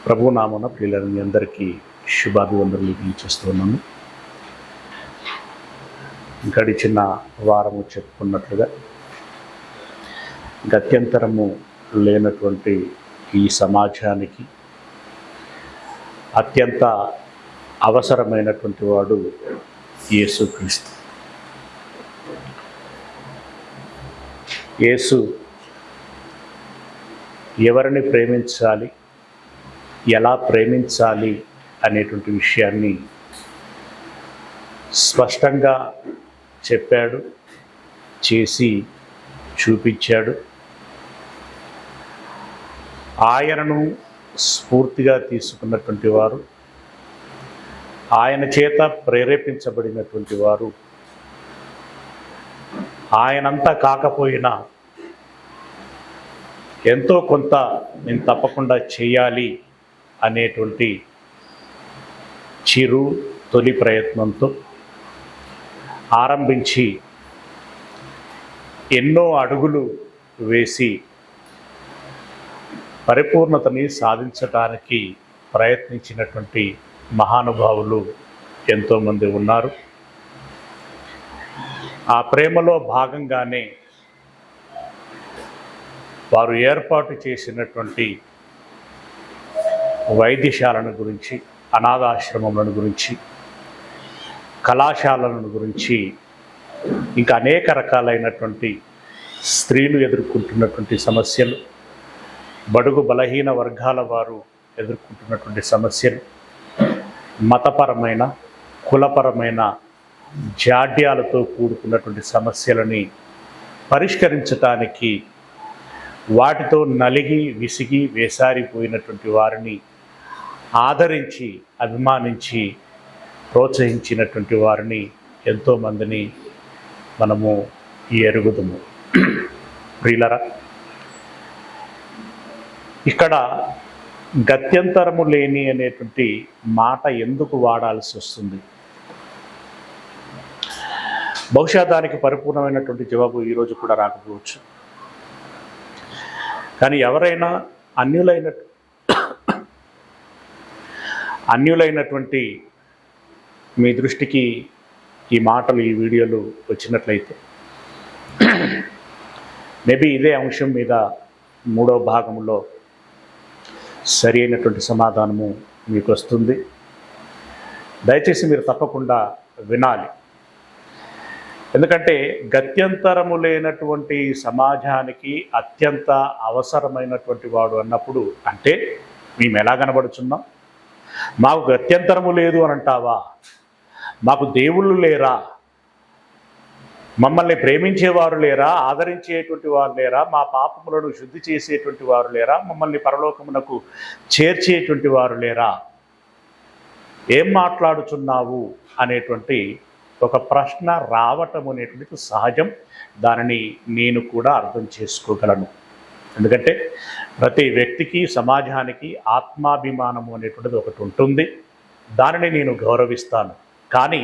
ప్రభునామన ప్రియులైన మీ అందరికీ శుభాభివందనలు తెలియజేస్తున్నాను. గడిచిన వారము చెప్పుకున్నట్లుగా గత్యంతరము లేనటువంటి ఈ సమాజానికి అత్యంత అవసరమైనటువంటి వాడు యేసుక్రీస్తు. యేసు ఎవరిని ప్రేమించాలి, ఎలా ప్రేమించాలి అనేటువంటి విషయాన్ని స్పష్టంగా చెప్పాడు, చేసి చూపించాడు. ఆయనను స్ఫూర్తిగా తీసుకున్నటువంటి వారు, ఆయన చేత ప్రేరేపించబడినటువంటి వారు ఆయనంతా కాకపోయినా ఎంతో కొంత నేను తప్పకుండా చేయాలి అనేటువంటి చిరు తొలి ప్రయత్నంతో ఆరంభించి ఎన్నో అడుగులు వేసి పరిపూర్ణతని సాధించడానికి ప్రయత్నించినటువంటి మహానుభావులు ఎంతోమంది ఉన్నారు. ఆ ప్రేమలో భాగంగానే వారు ఏర్పాటు చేసినటువంటి వైద్యశాలను గురించి, అనాథాశ్రమములను గురించి, కళాశాలలను గురించి, ఇంకా అనేక రకాలైనటువంటి స్త్రీలు ఎదుర్కొంటున్నటువంటి సమస్యలు, బడుగు బలహీన వర్గాల వారు ఎదుర్కొంటున్నటువంటి సమస్యలు, మతపరమైన కులపరమైన జాడ్యాలతో కూడుకున్నటువంటి సమస్యలని పరిష్కరించటానికి వాటితో నలిగి విసిగి వేసారిపోయినటువంటి వారిని ఆదరించి అభిమానించి ప్రోత్సహించినటువంటి వారిని ఎంతోమందిని మనము ఎరుగుదుము. ప్రియులరా, ఇక్కడ గత్యంతరము లేని అనేటువంటి మాట ఎందుకు వాడాల్సి వస్తుంది? బహుశా దానికి పరిపూర్ణమైనటువంటి జవాబు ఈరోజు కూడా రాకపోవచ్చు. కానీ ఎవరైనా అన్యులైనటువంటి మీ దృష్టికి ఈ మాటలు, ఈ వీడియోలు వచ్చినట్లయితే మేబీ ఇదే అంశం మీద 3వ భాగంలో సరి అయినటువంటి సమాధానము మీకు వస్తుంది. దయచేసి మీరు తప్పకుండా వినాలి. ఎందుకంటే గత్యంతరము లేనటువంటి సమాజానికి అత్యంత అవసరమైనటువంటి వాడు అన్నప్పుడు, అంటే మేము ఎలా కనబడుచున్నాం? మాకు గత్యంతరము లేదు అని అంటావా? మాకు దేవుళ్ళు లేరా? మమ్మల్ని ప్రేమించేవారు లేరా? ఆదరించేటువంటి వారు లేరా? మా పాపములను శుద్ధి చేసేటువంటి వారు లేరా? మమ్మల్ని పరలోకమునకు చేర్చేటువంటి వారు లేరా? ఏం మాట్లాడుచున్నావు అనేటువంటి ఒక ప్రశ్న రావటం అనేటువంటిది సహజం. దానిని నేను కూడా అర్థం చేసుకోగలను. ఎందుకంటే ప్రతి వ్యక్తికి, సమాజానికి ఆత్మాభిమానము అనేటువంటిది ఒకటి ఉంటుంది. దానిని నేను గౌరవిస్తాను. కానీ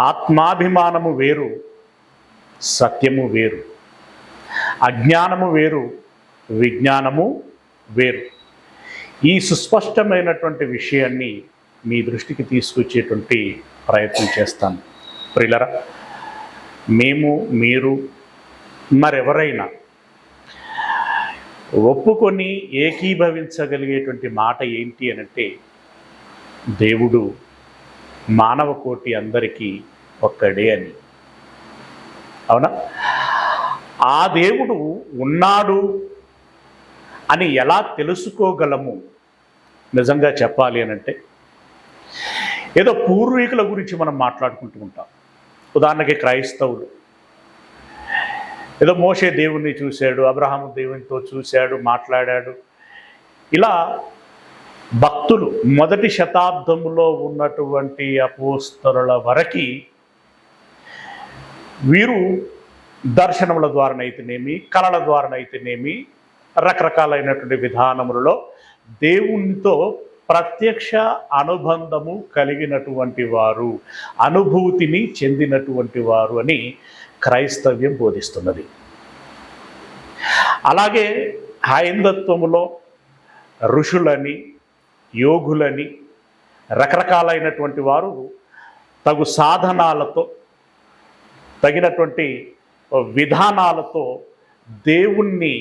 ఆత్మాభిమానము వేరు, సత్యము వేరు. అజ్ఞానము వేరు, విజ్ఞానము వేరు. ఈ సుస్పష్టమైనటువంటి విషయాన్ని మీ దృష్టికి తీసుకొచ్చేటువంటి ప్రయత్నం చేస్తాను. ప్రియులరా, మేము, మీరు, మరెవరైనా ఒప్పుకొని ఏకీభవించగలిగేటువంటి మాట ఏంటి అనంటే, దేవుడు మానవ కోటి అందరికీ ఒక్కడే అని. అవునా? ఆ దేవుడు ఉన్నాడు అని ఎలా తెలుసుకోగలము? నిజంగా చెప్పాలి అనంటే, ఏదో పూర్వీకుల గురించి మనం మాట్లాడుకుంటూ ఉంటాం. ఉదాహరణకి క్రైస్తవులు ఏదో మోషే దేవుణ్ణి చూశాడు, అబ్రహాము దేవునితో చూశాడు, మాట్లాడాడు. ఇలా భక్తులు మొదటి శతాబ్దంలో ఉన్నటువంటి అపోస్తలుల వరకు వీరు దర్శనముల ద్వారానైతేనేమి, కళల ద్వారానైతేనేమి, రకరకాలైనటువంటి విధానములలో దేవునితో ప్రత్యక్ష అనుబంధము కలిగినటువంటి వారు, అనుభూతిని చెందినటువంటి వారు అని క్రైస్తవ్యం బోధిస్తున్నది. అలాగే హైందత్వములో ఋషులని, యోగులని, రకరకాలైనటువంటి వారు తగు సాధనాలతో, తగినటువంటి విధానాలతో దేవుణ్ణి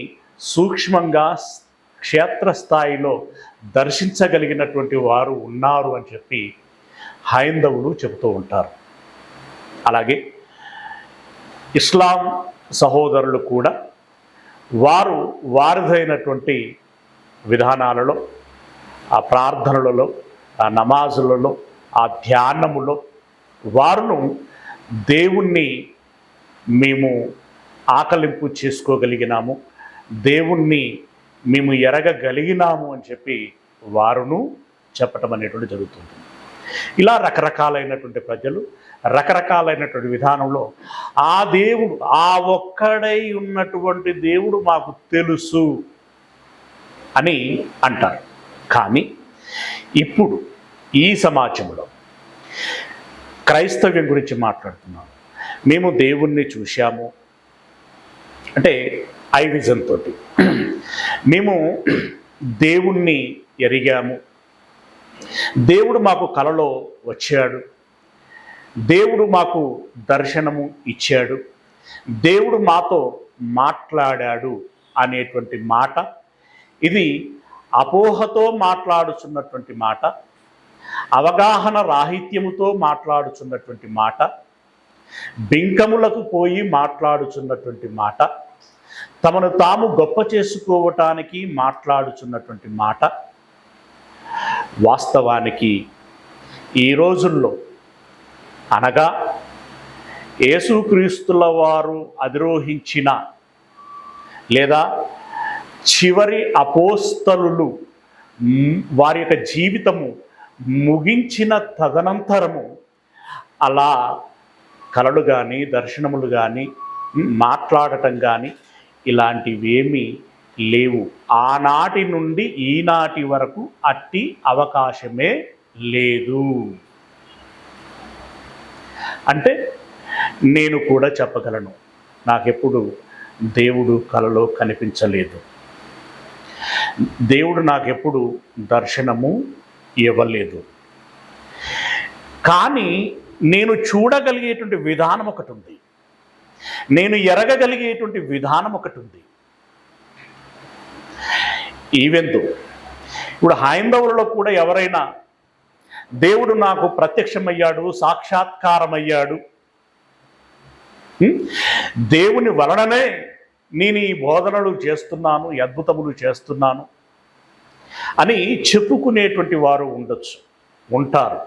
సూక్ష్మంగా క్షేత్రస్థాయిలో దర్శించగలిగినటువంటి వారు ఉన్నారు అని చెప్పి హైందవులు చెబుతూ ఉంటారు. అలాగే ఇస్లాం సహోదరులు కూడా వారు వారిదైనటువంటి విధానాలలో, ఆ ప్రార్థనలలో, ఆ నమాజులలో, ఆ ధ్యానములో వారును దేవుణ్ణి మేము ఆకలింపు చేసుకోగలిగినాము, దేవుణ్ణి మేము ఎరగగలిగినాము అని చెప్పి వారును చెప్పటం అనేటువంటి జరుగుతుంది. ఇలా రకరకాలైనటువంటి ప్రజలు రకరకాలైనటువంటి విధానంలో ఆ దేవుడు, ఆ ఒక్కడై ఉన్నటువంటి దేవుడు మాకు తెలుసు అని అంటారు. కానీ ఇప్పుడు ఈ సమాజంలో క్రైస్తవ్యం గురించి మాట్లాడుతున్నాం. మేము దేవుణ్ణి చూశాము అంటే ఐ విజన్ తోటి, మేము దేవుణ్ణి ఎరిగాము, దేవుడు మాకు కలలో వచ్చాడు, దేవుడు మాకు దర్శనము ఇచ్చాడు, దేవుడు మాతో మాట్లాడాడు అనేటువంటి మాట, ఇది అపోహతో మాట్లాడుచున్నటువంటి మాట, అవగాహన రాహిత్యముతో మాట్లాడుచున్నటువంటి మాట, బింకములకు పోయి మాట్లాడుచున్నటువంటి మాట, తమను తాము గొప్ప చేసుకోవటానికి మాట్లాడుచున్నటువంటి మాట. వాస్తవానికి ఈ రోజుల్లో, అనగా యేసుక్రీస్తుల వారు అధిరోహించిన లేదా చివరి అపోస్తలులు వారి యొక్క జీవితము ముగించిన తదనంతరము అలా కలలు కానీ, దర్శనములు కానీ, మాట్లాడటం కానీ ఇలాంటివేమీ లేవు. ఆనాటి నుండి ఈనాటి వరకు అట్టి అవకాశమే లేదు. అంటే నేను కూడా చెప్పగలను, నాకెప్పుడు దేవుడు కలలో కనిపించలేదు, దేవుడు నాకెప్పుడు దర్శనము ఇవ్వలేదు. కానీ నేను చూడగలిగేటువంటి విధానం ఒకటి ఉంది, నేను ఎరగగలిగేటువంటి విధానం ఒకటి ఉంది. ఈవెందు ఇప్పుడు హైందవులలో కూడా ఎవరైనా దేవుడు నాకు ప్రత్యక్షమయ్యాడు, సాక్షాత్కారమయ్యాడు, దేవుని వలననే నేను ఈ బోధనలు చేస్తున్నాను, ఈ అద్భుతములు చేస్తున్నాను అని చెప్పుకునేటువంటి వారు ఉండొచ్చు, ఉంటారు.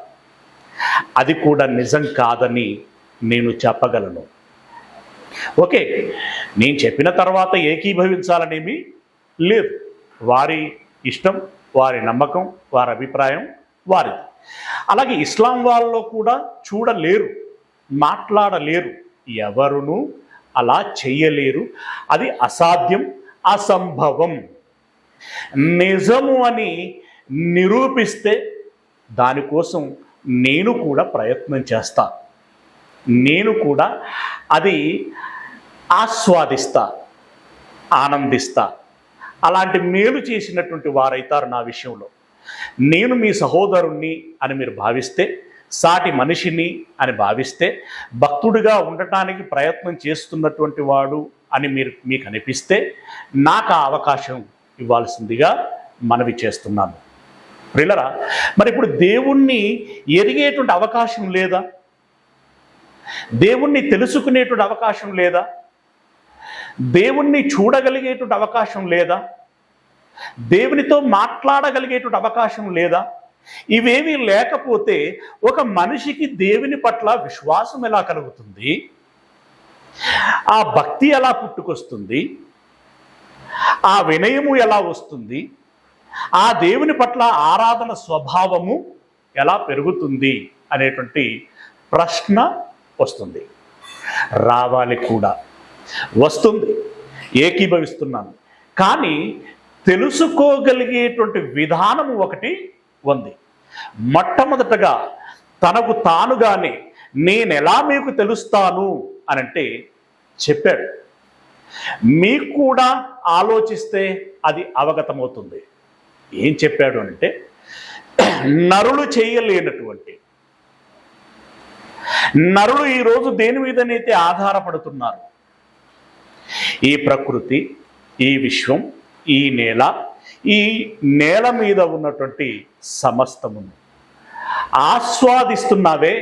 అది కూడా నిజం కాదని నేను చెప్పగలను. ఓకే, నేను చెప్పిన తర్వాత ఏకీభవించాలనేమి లేదు. వారి ఇష్టం, వారి నమ్మకం, వారి అభిప్రాయం వారిది. అలాగే ఇస్లాం వాళ్ళలో కూడా చూడలేరు, మాట్లాడలేరు, ఎవరును అలా చెయ్యలేరు. అది అసాధ్యం, అసంభవం. నిజము అని నిరూపిస్తే దానికోసం నేను కూడా ప్రయత్నం చేస్తా, నేను కూడా అది ఆస్వాదిస్తా, ఆనందిస్తా. అలాంటి మేలు చేసినటువంటి వారైతారు నా విషయంలో. నేను మీ సహోదరుణ్ణి అని మీరు భావిస్తే, సాటి మనిషిని అని భావిస్తే, భక్తుడిగా ఉండటానికి ప్రయత్నం చేస్తున్నటువంటి వాడు అని మీకు అనిపిస్తే నాకు ఆ అవకాశం ఇవ్వాల్సిందిగా మనవి చేస్తున్నాను. ప్రియులరా, మరి ఇప్పుడు దేవుణ్ణి ఎరిగేటువంటి అవకాశం లేదా? దేవుణ్ణి తెలుసుకునేటువంటి అవకాశం లేదా? దేవుణ్ణి చూడగలిగేటువంటి అవకాశం లేదా? దేవునితో మాట్లాడగలిగేటువంటి అవకాశం లేదా? ఇవేమీ లేకపోతే ఒక మనిషికి దేవుని పట్ల విశ్వాసం ఎలా కలుగుతుంది? ఆ భక్తి ఎలా పుట్టుకొస్తుంది? ఆ వినయము ఎలా వస్తుంది? ఆ దేవుని పట్ల ఆరాధన స్వభావము ఎలా పెరుగుతుంది అనేటువంటి ప్రశ్న వస్తుంది. రావాలి కూడా, వస్తుంది, ఏకీభవిస్తున్నాను. కానీ తెలుసుకోగలిగేటువంటి విధానము ఒకటి ఉంది. మొట్టమొదటగా తనకు తానుగానే నేనెలా మీకు తెలుస్తాను అనంటే చెప్పాడు. మీకు కూడా ఆలోచిస్తే అది అవగతమవుతుంది. ఏం చెప్పాడు అంటే, నరులు చేయలేనటువంటి, నరులు ఈరోజు దేని మీదనైతే ఆధారపడుతున్నారు, ఈ ప్రకృతి, ఈ విశ్వం, ఈ నేల మీద ఉన్నటువంటి సమస్తమును ఆస్వాదిస్తున్నావే,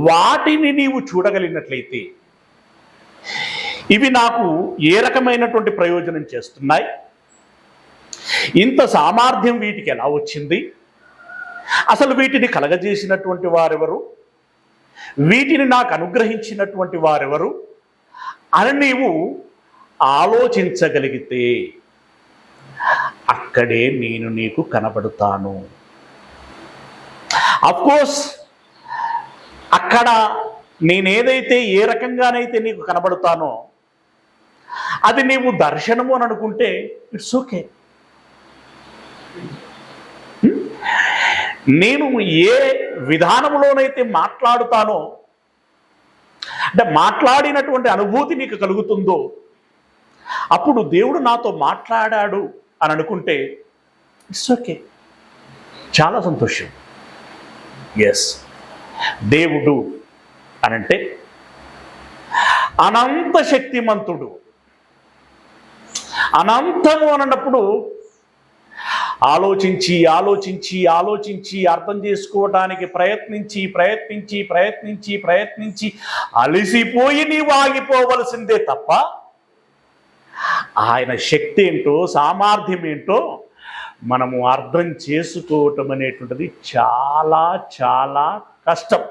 వాటిని నీవు చూడగలిగినట్లయితే ఇవి నాకు ఏ రకమైనటువంటి ప్రయోజనం చేస్తున్నాయి, ఇంత సామర్థ్యం వీటికి ఎలా వచ్చింది, అసలు వీటిని కలగజేసినటువంటి వారెవరు, వీటిని నాకు అనుగ్రహించినటువంటి వారెవరు అని నీవు ఆలోచించగలిగితే అక్కడే నేను నీకు కనబడుతాను. అఫ్కోర్స్ అక్కడ నేనేదైతే ఏ రకంగానైతే నీకు కనబడతానో అది నీవు దర్శనము అని అనుకుంటే ఇట్స్ ఓకే. నేను ఏ విధానంలోనైతే మాట్లాడుతానో, అంటే మాట్లాడినటువంటి అనుభూతి నీకు కలుగుతుందో, అప్పుడు దేవుడు నాతో మాట్లాడాడు అని అనుకుంటే ఇట్స్ ఓకే, చాలా సంతోషం. ఎస్, దేవుడు అనంటే అనంత శక్తిమంతుడు. అనంతము అన్నప్పుడు ఆలోచించి ఆలోచించి ఆలోచించి అర్థం చేసుకోవడానికి ప్రయత్నించి అలసిపోయి నీవు ఆగిపోవలసిందే తప్ప ఆయన శక్తి ఏంటో, సామర్థ్యం ఏంటో మనము అర్థం చేసుకోవటం అనేటువంటిది చాలా చాలా కష్టం.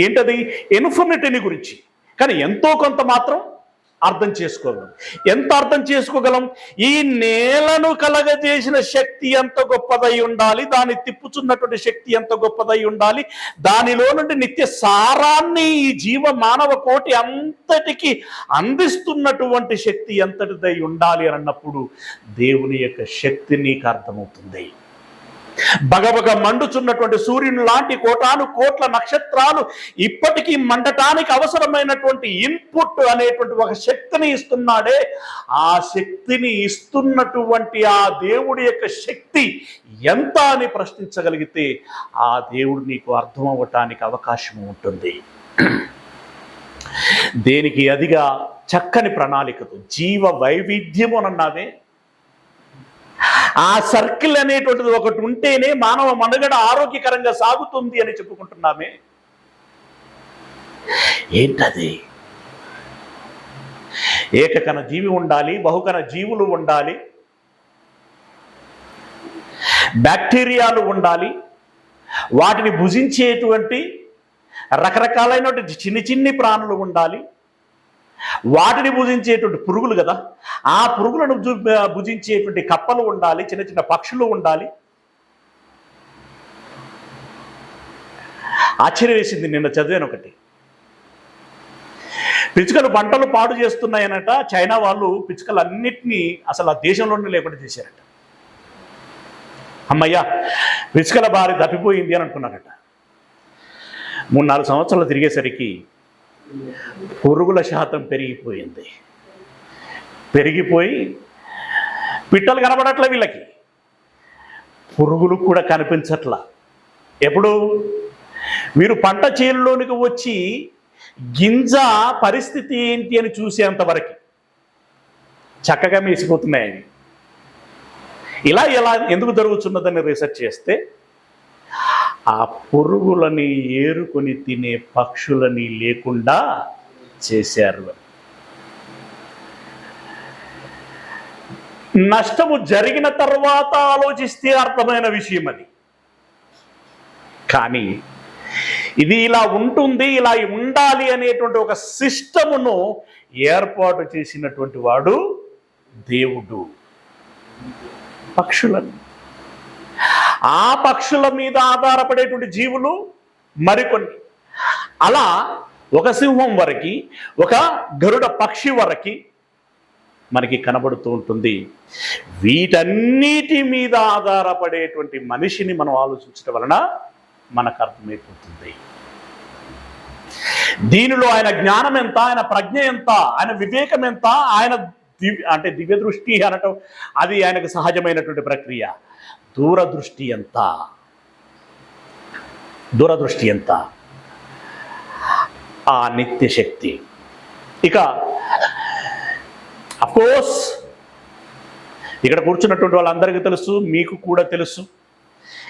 ఏంటది? ఇన్ఫినిటీని గురించి. కానీ ఎంతో కొంత మాత్రం అర్థం చేసుకోగలం. ఎంత అర్థం చేసుకోగలం? ఈ నేలను కలగజేసిన శక్తి ఎంత గొప్పదై ఉండాలి, దాన్ని తిప్పుచున్నటువంటి శక్తి ఎంత గొప్పదై ఉండాలి, దానిలో నుండి నిత్య సారాన్ని ఈ జీవ మానవ కోటి అంతటికి అందిస్తున్నటువంటి శక్తి ఎంతటిదై ఉండాలి అని అన్నప్పుడు దేవుని యొక్క శక్తి నీకు అర్థమవుతుంది. బగబగ మండుచున్నటువంటి సూర్యుని లాంటి కోటాను కోట్ల నక్షత్రాలు ఇప్పటికీ మండటానికి అవసరమైనటువంటి ఇన్పుట్ అనేటువంటి ఒక శక్తిని ఇస్తున్నాడే, ఆ శక్తిని ఇస్తున్నటువంటి ఆ దేవుడి యొక్క శక్తి ఎంత అని ప్రశ్నించగలిగితే ఆ దేవుడు నీకు అర్థం అవ్వటానికి అవకాశం ఉంటుంది. దేనికి అదిగా చక్కని ప్రణాళికతో జీవ వైవిధ్యము అన్నావే, ఆ సర్కిల్ అనేటువంటిది ఒకటి ఉంటేనే మానవ మనుగడ ఆరోగ్యకరంగా సాగుతుంది అని చెప్పుకుంటున్నామే. ఏంటది? ఏకకణ జీవి ఉండాలి, బహుకణ జీవులు ఉండాలి, బ్యాక్టీరియాలు ఉండాలి, వాటిని భుజించేటువంటి రకరకాలైనటువంటి చిన్ని ప్రాణులు ఉండాలి, వాటిని భుజించేటువంటి పురుగులు కదా, ఆ పురుగులను భుజించేటువంటి కప్పలు ఉండాలి, చిన్న చిన్న పక్షులు ఉండాలి. ఆశ్చర్యం వేసింది, నిన్న చదివాను ఒకటి. పిచ్చుకలు పంటలు పాడు చేస్తున్నాయనట. చైనా వాళ్ళు పిచ్చుకలన్నిటినీ అసలు ఆ దేశంలోనే లేకుండా చేశారట. అమ్మయ్యా, పిచ్చుకల బారి తప్పిపోయింది అని అంటున్నారట. 3-4 సంవత్సరాలు తిరిగేసరికి పురుగుల శాతం పెరిగిపోయి పిట్టలు కనబడట్ల, వీళ్ళకి పురుగులు కూడా కనిపించట్లా. ఎప్పుడు వీరు పంట చేనులోనికి వచ్చి గింజ పరిస్థితి ఏంటి అని చూసేంతవరకు చక్కగా మేసిపోతున్నాయి. ఇలా ఎందుకు జరుగుతున్నదని రీసెర్చ్ చేస్తే ఆ పురుగులని ఏరుకొని తినే పక్షులని లేకుండా చేశారు. నష్టము జరిగిన తర్వాత ఆలోచిస్తే అర్థమైన విషయం అది. కానీ ఇది ఇలా ఉంటుంది, ఇలా ఉండాలి అనేటువంటి ఒక సిస్టమును ఏర్పాటు చేసినటువంటి వాడు దేవుడు. పక్షులను, ఆ పక్షుల మీద ఆధారపడేటువంటి జీవులు మరికొన్ని, అలా ఒక సింహం వరకు, ఒక గరుడ పక్షి వరకు మనకి కనబడుతూ ఉంటుంది. వీటన్నిటి మీద ఆధారపడేటువంటి మనిషిని మనం ఆలోచించడం వలన మనకు అర్థమైపోతుంది. దీనిలో ఆయన జ్ఞానం ఎంత, ఆయన ప్రజ్ఞ ఎంత, ఆయన వివేకం ఎంత, ఆయన అంటే దివ్య దృష్టి అనటం అది ఆయనకు సహజమైనటువంటి ప్రక్రియ. దూరదృష్టి ఎంత, దూరదృష్టి ఎంత, ఆ నిత్య శక్తి. ఇక అఫ్కోర్స్ ఇక్కడ కూర్చున్నటువంటి వాళ్ళందరికీ తెలుసు, మీకు కూడా తెలుసు.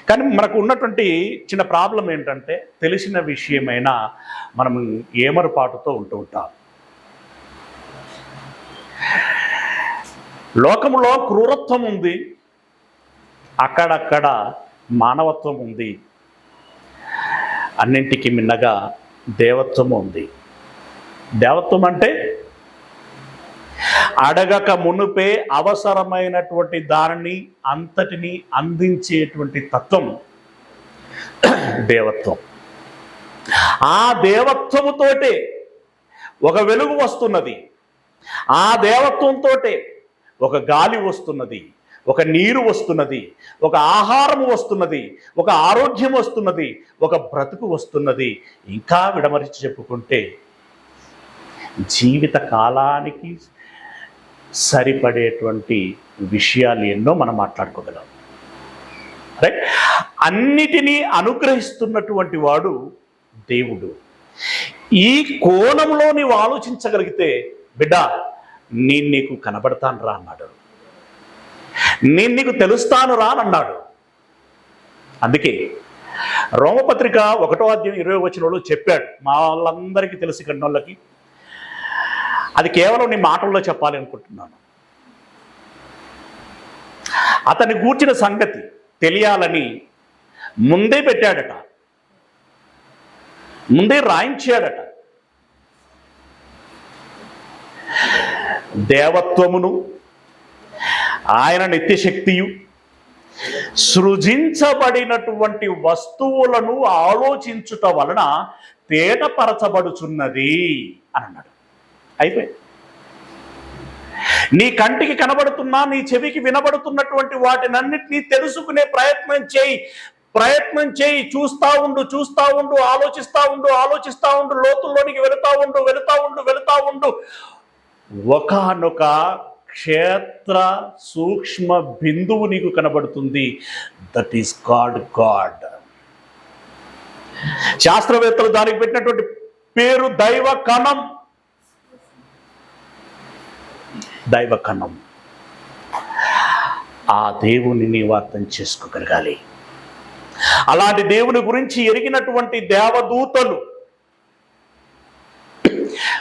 కానీ మనకు ఉన్నటువంటి చిన్న ప్రాబ్లం ఏంటంటే తెలిసిన విషయమైనా మనం ఏమరపాటుతో ఉంటూ ఉంటాం. లోకంలో క్రూరత్వం ఉంది, అక్కడక్కడ మానవత్వం ఉంది, అన్నింటికి మిన్నగా దేవత్వం ఉంది. దేవత్వం అంటే అడగక మునుపే అవసరమైనటువంటి దానిని అంతటిని అందించేటువంటి తత్వం దేవత్వం. ఆ దేవత్వముతోటే ఒక వెలుగు వస్తున్నది, ఆ దేవత్వంతోటే ఒక గాలి వస్తున్నది, ఒక నీరు వస్తున్నది, ఒక ఆహారం వస్తున్నది, ఒక ఆరోగ్యం వస్తున్నది, ఒక బ్రతుకు వస్తున్నది. ఇంకా విడమరిచి చెప్పుకుంటే జీవిత కాలానికి సరిపడేటువంటి విషయాలు ఎన్నో మనం మాట్లాడుకోగలం. రైట్? అన్నిటినీ అనుగ్రహిస్తున్నటువంటి వాడు దేవుడు. ఈ కోణంలో నీవు ఆలోచించగలిగితే బిడ్డ నేను నీకు కనబడతాను రా అన్నాడు, నేను నీకు తెలుస్తాను రా అన్నాడు. అందుకే రోమపత్రిక 1వ అధ్యాయం 20వ వచనంలో చెప్పాడు. మా వాళ్ళందరికీ తెలిసి కన్నోళ్ళకి అది కేవలం నీ మాటల్లో చెప్పాలి అనుకుంటున్నాను. అతని గూర్చిన సంగతి తెలియాలని ముందే పెట్టాడట, ముందే రాయించాడట. దేవత్వమును ఆయన నిత్యశక్తియు సృజించబడినటువంటి వస్తువులను ఆలోచించుట వలన తేటపరచబడుచున్నది అని అన్నాడు. అయిపోయి నీ కంటికి కనబడుతున్నా, నీ చెవికి వినబడుతున్నటువంటి వాటినన్నిటినీ తెలుసుకునే ప్రయత్నం చేయి. చూస్తా ఉండు, ఆలోచిస్తా ఉండు, లోతుల్లోనికి వెళుతా ఉండు. ఒకానొక క్షేత్ర సూక్ష్మ బిందువు నీకు కనబడుతుంది. That is God. శాస్త్రవేత్తలు దానికి పెట్టినటువంటి పేరు దైవ కణం. ఆ దేవుని నీవు అర్థం చేసుకోగలగాలి. అలాంటి దేవుని గురించి ఎరిగినటువంటి దేవదూతలు,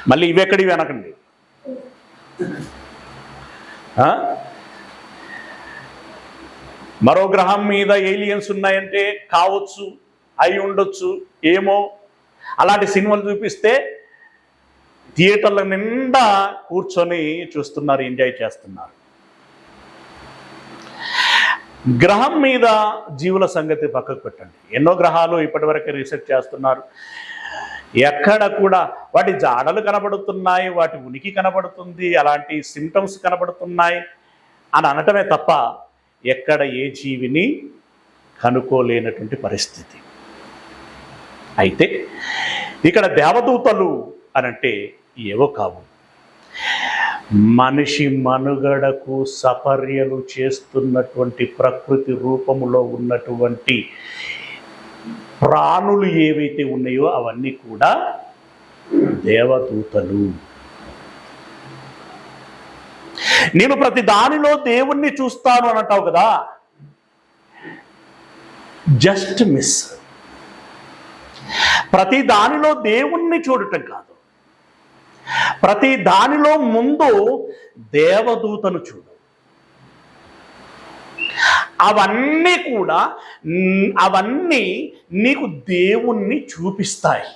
మళ్ళీ ఇవెక్కడివి అనకండి, మరో గ్రహం మీద ఏలియన్స్ ఉన్నాయంటే కావచ్చు, అయి ఉండొచ్చు, ఏమో. అలాంటి సినిమాలు చూపిస్తే థియేటర్ల నిండా కూర్చొని చూస్తున్నారు, ఎంజాయ్ చేస్తున్నారు. గ్రహం మీద జీవుల సంగతి పక్కకు పెట్టండి. ఎన్నో గ్రహాలు ఇప్పటివరకు రీసెర్చ్ చేస్తున్నారు. ఎక్కడ కూడా వాటి జాడలు కనబడుతున్నాయి, వాటి ఉనికి కనబడుతుంది, అలాంటి సిమ్టమ్స్ కనబడుతున్నాయి అని అనటమే తప్ప ఎక్కడ ఏ జీవిని కనుక్కోలేనటువంటి పరిస్థితి. అయితే ఇక్కడ దేవదూతలు అనంటే ఏవో కావు, మనిషి మనుగడకు సపర్యలు చేస్తున్నటువంటి ప్రకృతి రూపములో ఉన్నటువంటి ప్రాణులు ఏవైతే ఉన్నాయో అవన్నీ కూడా దేవదూతలు. నేను ప్రతి దానిలో దేవుణ్ణి చూస్తాను అని అంటావు కదా, జస్ట్ మిస్. ప్రతి దానిలో దేవుణ్ణి చూడటం కాదు, ప్రతి దానిలో ముందు దేవదూతను చూడు. అవన్నీ నీకు దేవుణ్ణి చూపిస్తాయి.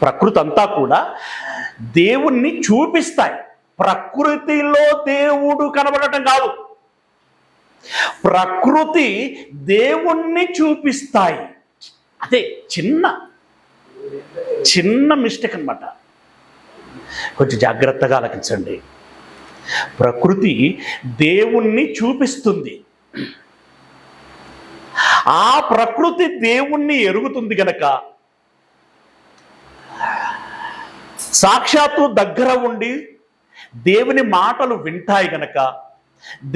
ప్రకృతి అంతా కూడా దేవుణ్ణి చూపిస్తాయి. ప్రకృతిలో దేవుడు కనబడటం కాదు, ప్రకృతి దేవుణ్ణి చూపిస్తాయి. అదే చిన్న మిస్టేక్ అన్నమాట. కొంచెం జాగ్రత్తగా ఆలకించండి. ప్రకృతి దేవుణ్ణి చూపిస్తుంది. ఆ ప్రకృతి దేవుణ్ణి ఎరుగుతుంది గనక సాక్షాత్తు దగ్గర ఉండి దేవుని మాటలు వింటాయి గనక,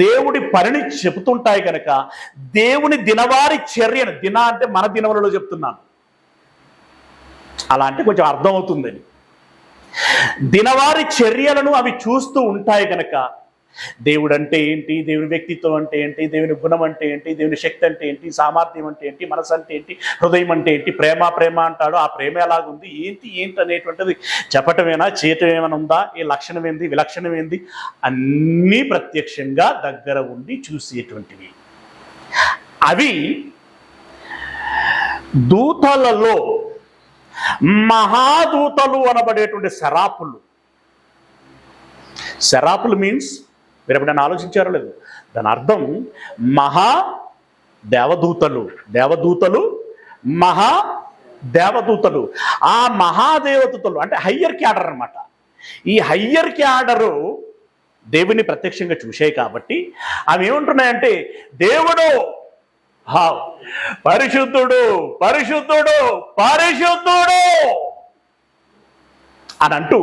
దేవుడి పనిని చెబుతుంటాయి గనక, దేవుని దినవారి చర్యను, దిన అంటే మన దినవలలో చెప్తున్నాను, అలా అంటే కొంచెం అర్థం అవుతుందని, దినవారి చర్యలను అవి చూస్తూ ఉంటాయి గనక దేవుడు అంటే ఏంటి, దేవుని వ్యక్తిత్వం అంటే ఏంటి, దేవుని గుణం అంటే ఏంటి, దేవుని శక్తి అంటే ఏంటి, సామర్థ్యం అంటే ఏంటి, మనసు అంటే ఏంటి, హృదయం అంటే ఏంటి, ప్రేమ అంటాడు, ఆ ప్రేమ ఎలాగుంది, ఏంటి అనేటువంటిది చెప్పటమేనా, చేయటం ఏమైనా ఉందా, ఈ లక్షణం ఏంది, విలక్షణం ఏంది, అన్నీ ప్రత్యక్షంగా దగ్గర ఉండి చూసేటువంటివి. అవి దూతలలో మహాదూతలు అనబడేటువంటి శరాపులు మీన్స్ మీరు ఎప్పుడైనా ఆలోచించారో లేదు, దాని అర్థం మహా దేవదూతలు మహా దేవదూతలు. ఆ మహాదేవదూతలు అంటే హయ్యర్ క్యాడర్ అన్నమాట. ఈ హయ్యర్ క్యాడరు దేవుని ప్రత్యక్షంగా చూసాయి కాబట్టి అవి ఏమంటున్నాయంటే, దేవుడు పరిశుద్ధుడు పరిశుద్ధుడు పరిశుద్ధుడు అని అంటూ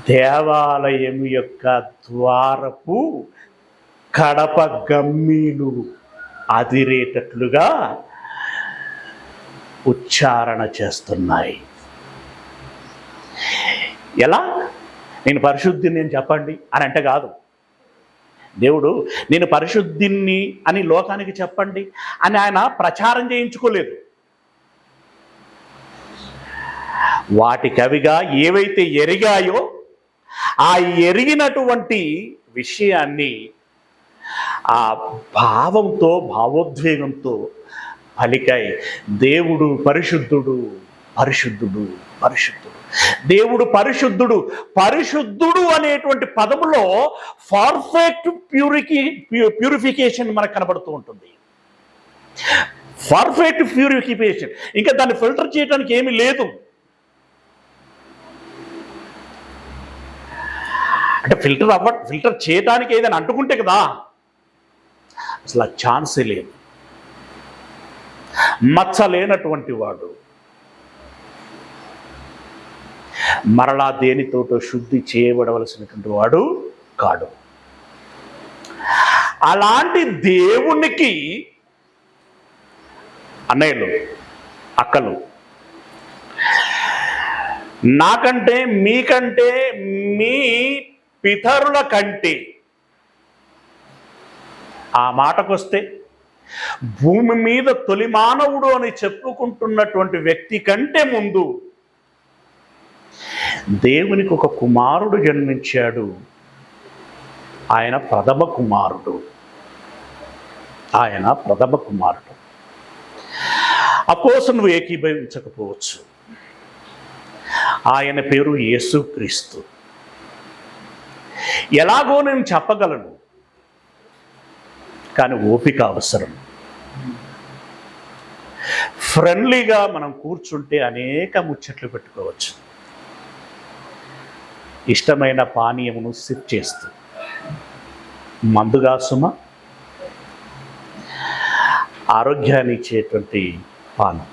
దేవాలయం యొక్క ద్వారపు కడప గమ్మీలు అదిరేటట్లుగా ఉచ్చారణ చేస్తున్నాయి. ఎలా? నేను పరిశుద్ధిని అని చెప్పండి అని అంటే కాదు. దేవుడు నేను పరిశుద్ధిని అని లోకానికి చెప్పండి అని ఆయన ప్రచారం చేయించుకోలేదు. వాటికవిగా ఏవైతే ఎరిగాయో ఆ ఎరిగినటువంటి విషయాన్ని ఆ భావంతో, భావోద్వేగంతో పలికాయి. దేవుడు పరిశుద్ధుడు పరిశుద్ధుడు పరిశుద్ధుడు, దేవుడు పరిశుద్ధుడు అనేటువంటి పదములో పర్ఫెక్ట్ ప్యూరిఫికేషన్ మనకు కనబడుతూ ఉంటుంది. పర్ఫెక్ట్ ప్యూరిఫికేషన్, ఇంకా దాన్ని ఫిల్టర్ చేయడానికి ఏమీ లేదు. అంటే ఫిల్టర్ చేయడానికి ఏదైనా అంటుకుంటే కదా, అసలు ఆ ఛాన్సే లేదు. మచ్చలేనటువంటి వాడు మరలా దేనితోటో శుద్ధి చేయబడవలసినటువంటి వాడు కాడు. అలాంటి దేవునికి అన్నయ్యలు, అక్కలు, నాకంటే, మీకంటే, మీ పితరుల కంటే, ఆ మాటకొస్తే భూమి మీద తొలి మానవుడు అని చెప్పుకుంటున్నటువంటి వ్యక్తి కంటే ముందు దేవునికి ఒక కుమారుడు జన్మించాడు. ఆయన ప్రథమ కుమారుడు. అపోస నువ్వు ఏకీభవించకపోవచ్చు. ఆయన పేరు యేసుక్రీస్తు. ఎలాగో నేను చెప్పగలను, కానీ ఓపిక అవసరం. ఫ్రెండ్లీగా మనం కూర్చుంటే అనేక ముచ్చట్లు పెట్టుకోవచ్చు. ఇష్టమైన పానీయమును సిప్ చేస్తూ, మందుగా సుమ, ఆరోగ్యాన్ని ఇచ్చేటువంటి పానం.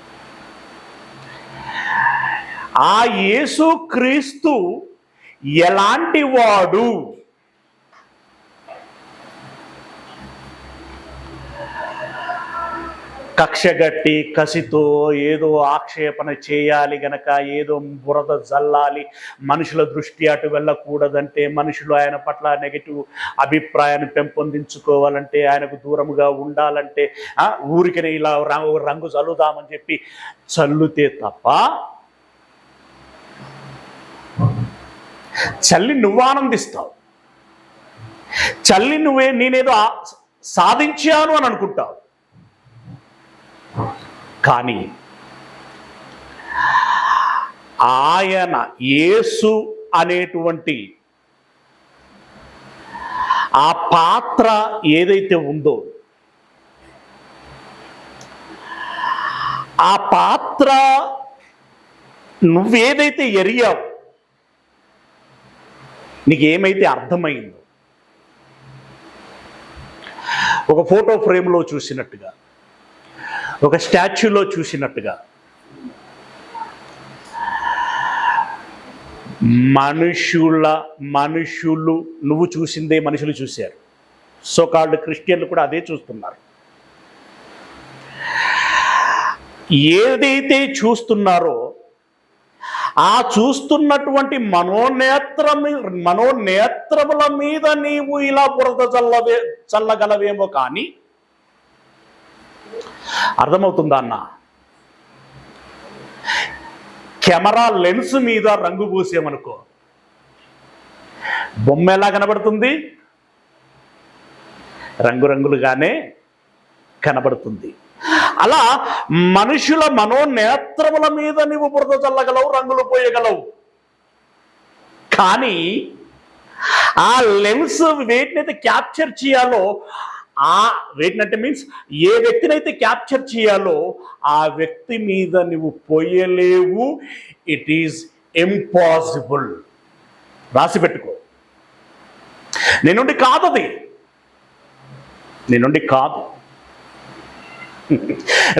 ఆ యేసుక్రీస్తు ఎలాంటి వాడు? కక్షగట్టి కసితో ఏదో ఆక్షేపణ చేయాలి గనక, ఏదో బురద జల్లాలి, మనుషుల దృష్టి అటు వెళ్ళకూడదంటే, మనుషులు ఆయన పట్ల నెగిటివ్ అభిప్రాయాన్ని పెంపొందించుకోవాలంటే, ఆయనకు దూరముగా ఉండాలంటే, ఊరికనే ఇలా రంగు చల్లుదామని చెప్పి చల్లుతే తప్ప, చల్లి నువ్వు ఆనందిస్తావు, చల్లి నేనేదో సాధించాను అని అనుకుంటావు. కానీ ఆయన యేసు అనేటువంటి ఆ పాత్ర ఏదైతే ఉందో, ఆ పాత్ర నువ్వేదైతే ఎరిగావు, నీకేమైతే అర్థమైందో, ఒక ఫోటో ఫ్రేమ్లో చూసినట్టుగా, ఒక స్టాచ్యూలో చూసినట్టుగా, మనుషులు నువ్వు చూసిందే మనుషులు చూశారు. సో కాల్డ్ క్రిస్టియన్లు కూడా అదే చూస్తున్నారు. ఏదైతే చూస్తున్నారో ఆ చూస్తున్నటువంటి మనోనేత్రముల మీద నీవు ఇలా బురద చల్లగలవేమో కానీ అర్థమవుతుందా అన్న? కెమెరా లెన్స్ మీద రంగు పూసామనుకో బొమ్మ ఎలా కనబడుతుంది? రంగురంగులుగానే కనబడుతుంది. అలా మనుషుల మనోనేత్రముల మీద నీవు బురద చల్లగలవు, రంగులు పోయగలవు. కానీ ఆ లెన్స్ వేటినైతే క్యాప్చర్ చేయాలో, ఆ వేటినంటే మీన్స్ ఏ వ్యక్తినైతే క్యాప్చర్ చేయాలో ఆ వ్యక్తి మీద నువ్వు పోయలేవు. It is impossible. రాసి పెట్టుకో. నీ నుండి కాదు, అది నీ నుండి కాదు.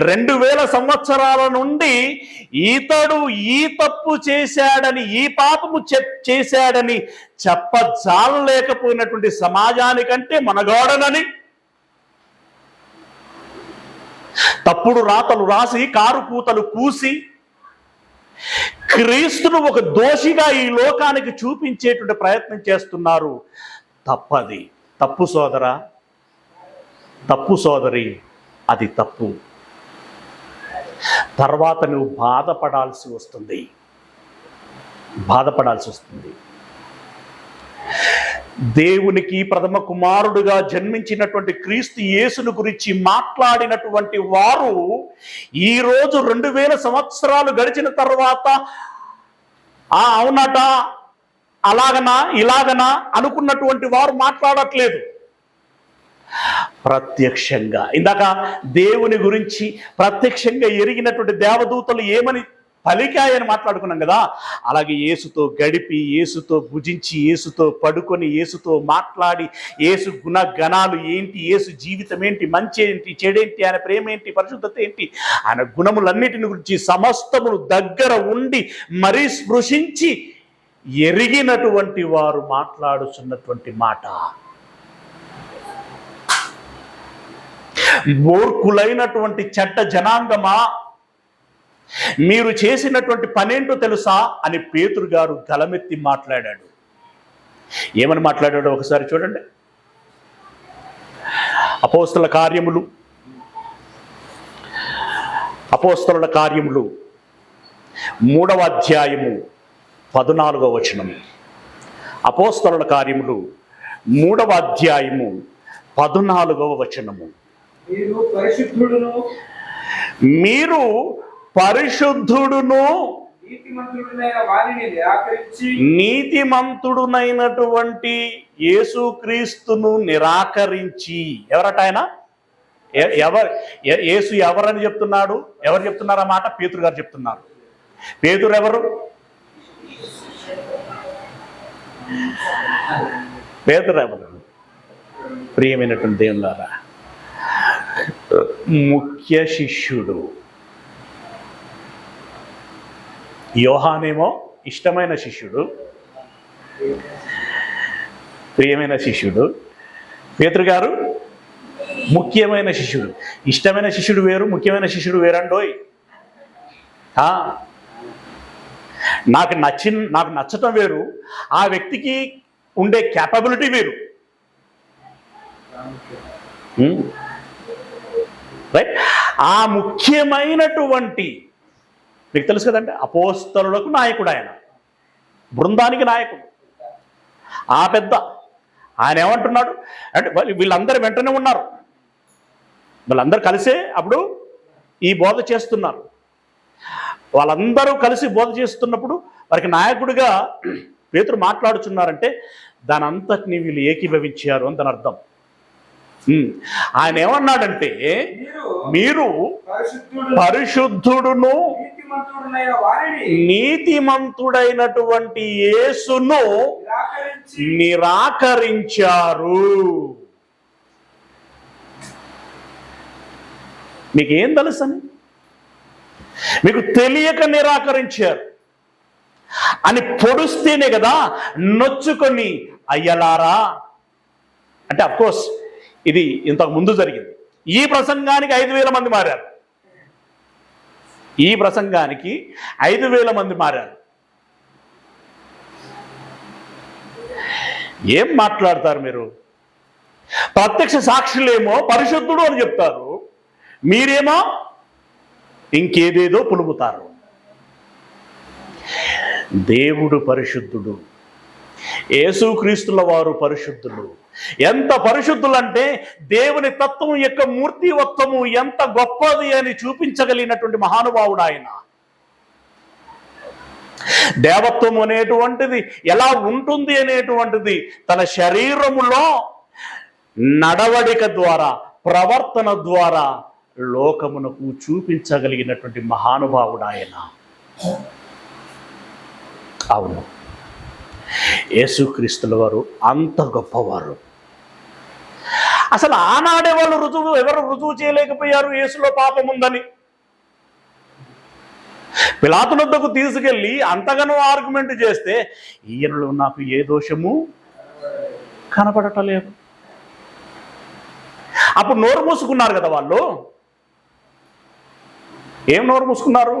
2000 సంవత్సరాల నుండి ఈతడు ఈ తప్పు చేశాడని, ఈ పాపము చేశాడని చెప్పజాలలేకపోయినటువంటి సమాజానికంటే మనగాడనని తప్పుడు రాతలు రాసి కారు కూతలు కూసి క్రీస్తును ఒక దోషిగా ఈ లోకానికి చూపించేటువంటి ప్రయత్నం చేస్తున్నారు. తప్పది. తప్పు సోదరా, తప్పు సోదరి, అది తప్పు. తర్వాత నువ్వు బాధపడాల్సి వస్తుంది. దేవునికి ప్రథమ కుమారుడుగా జన్మించినటువంటి క్రీస్తు యేసును గురించి మాట్లాడినటువంటి వారు ఈరోజు 2000 సంవత్సరాలు గడిచిన తర్వాత అవునట, అలాగనా ఇలాగనా అనుకున్నటువంటి వారు మాట్లాడట్లేదు. ప్రత్యక్షంగా ఇందాక దేవుని గురించి ప్రత్యక్షంగా ఎరిగినటువంటి దేవదూతలు ఏమని పలికాయని మాట్లాడుకున్నాం కదా. అలాగే యేసుతో గడిపి, యేసుతో భుజించి, యేసుతో పడుకొని, యేసుతో మాట్లాడి, యేసు గుణగణాలు ఏంటి, యేసు జీవితం ఏంటి, మంచి ఏంటి, చెడేంటి, ఆయన ప్రేమ ఏంటి, పరిశుద్ధత ఏంటి, ఆయన గుణములన్నిటిని గురించి సమస్తమును దగ్గర ఉండి మరీ స్పృశించి ఎరిగినటువంటి వారు మాట్లాడుతున్నటువంటి మాట. మూర్ఖులైనటువంటి చెడ్డ జనాంగమా, మీరు చేసినటువంటి పనేంటో తెలుసా అని పేతురు గారు గలమెత్తి మాట్లాడాడు. ఏమని మాట్లాడాడో ఒకసారి చూడండి. అపోస్తలుల కార్యములు 3వ అధ్యాయము 14వ వచనము. అపోస్తలుల కార్యములు 3వ అధ్యాయము 14వ వచనము. మీరు పరిశుద్ధుడును నీతిమంతుడునైనటువంటి యేసుక్రీస్తును నిరాకరించి. ఎవరట ఆయన? యేసు ఎవరని చెప్తున్నాడు? ఎవరు చెప్తున్నారు ఆ మాట? పేతురు గారు చెప్తున్నారు. పేతురు ఎవరు? ప్రియమైనటువంటి దేవులారా, ముఖ్య శిష్యుడు. యోహానేమో ఇష్టమైన శిష్యుడు, ప్రియమైన శిష్యుడు. పేతురు గారు ముఖ్యమైన శిష్యుడు. ఇష్టమైన శిష్యుడు వేరు, ముఖ్యమైన శిష్యుడు వేరండోయ్. నాకు నచ్చటం వేరు, ఆ వ్యక్తికి ఉండే క్యాపబిలిటీ వేరు. రైట్? ఆ ముఖ్యమైనటువంటి మీకు తెలుసు కదండి, అపోస్తలులకు నాయకుడు ఆయన, బృందానికి నాయకుడు. ఆ పెద్ద ఆయన ఏమంటున్నాడు అంటే, వీళ్ళందరూ వెంటనే ఉన్నారు, వీళ్ళందరూ కలిసే అప్పుడు ఈ బోధ చేస్తున్నారు. వాళ్ళందరూ కలిసి బోధ చేస్తున్నప్పుడు వారికి నాయకుడిగా పేతురు మాట్లాడుచున్నారంటే దాని అంతటిని వీళ్ళు ఏకీభవించారు అని దాని అర్థం. ఆయన ఏమన్నాడంటే, మీరు పరిశుద్ధుడును నీతిమంతుడైనటువంటి యేసును నిరాకరించారు. మీకేం తెలుసని? మీకు తెలియక నిరాకరించారు. అని పొడుస్తేనే కదా నొచ్చుకొని అయ్యలారా అంటే అఫ్కోర్స్ ఇది ఇంతకు ముందు జరిగింది. ఈ ప్రసంగానికి 5,000 మంది మారారు. ఈ ప్రసంగానికి 5,000 మంది మారారు. ఏం మాట్లాడతారు మీరు? ప్రత్యక్ష సాక్షులేమో పరిశుద్ధుడు అని చెప్తారు, మీరేమో ఇంకేదేదో పులుముతారు. దేవుడు పరిశుద్ధుడు, యేసుక్రీస్తుల వారు పరిశుద్ధులు. ఎంత పరిశుద్ధులంటే దేవుని తత్వం యొక్క మూర్తివత్వము ఎంత గొప్పది అని చూపించగలిగినటువంటి మహానుభావుడు ఆయన. దేవత్వం అనేటువంటిది ఎలా ఉంటుంది అనేటువంటిది తన శరీరములో నడవడిక ద్వారా, ప్రవర్తన ద్వారా లోకమునకు చూపించగలిగినటువంటి మహానుభావుడు ఆయన. అవును, యేసుక్రీస్తుల వారు అంత గొప్పవారు. అసలు ఆనాడే వాళ్ళు ఎవరు రుజువు చేయలేకపోయారు యేసులో పాపం ఉందని. పిలాతు వద్దకు తీసుకెళ్ళి అంతగానో ఆర్గ్యుమెంట్ చేస్తే ఈయనలో నాకు ఏ దోషము కనపడటలేదు. అప్పుడు నోరు మూసుకున్నారు కదా వాళ్ళు. ఏం నోరు మూసుకున్నారు?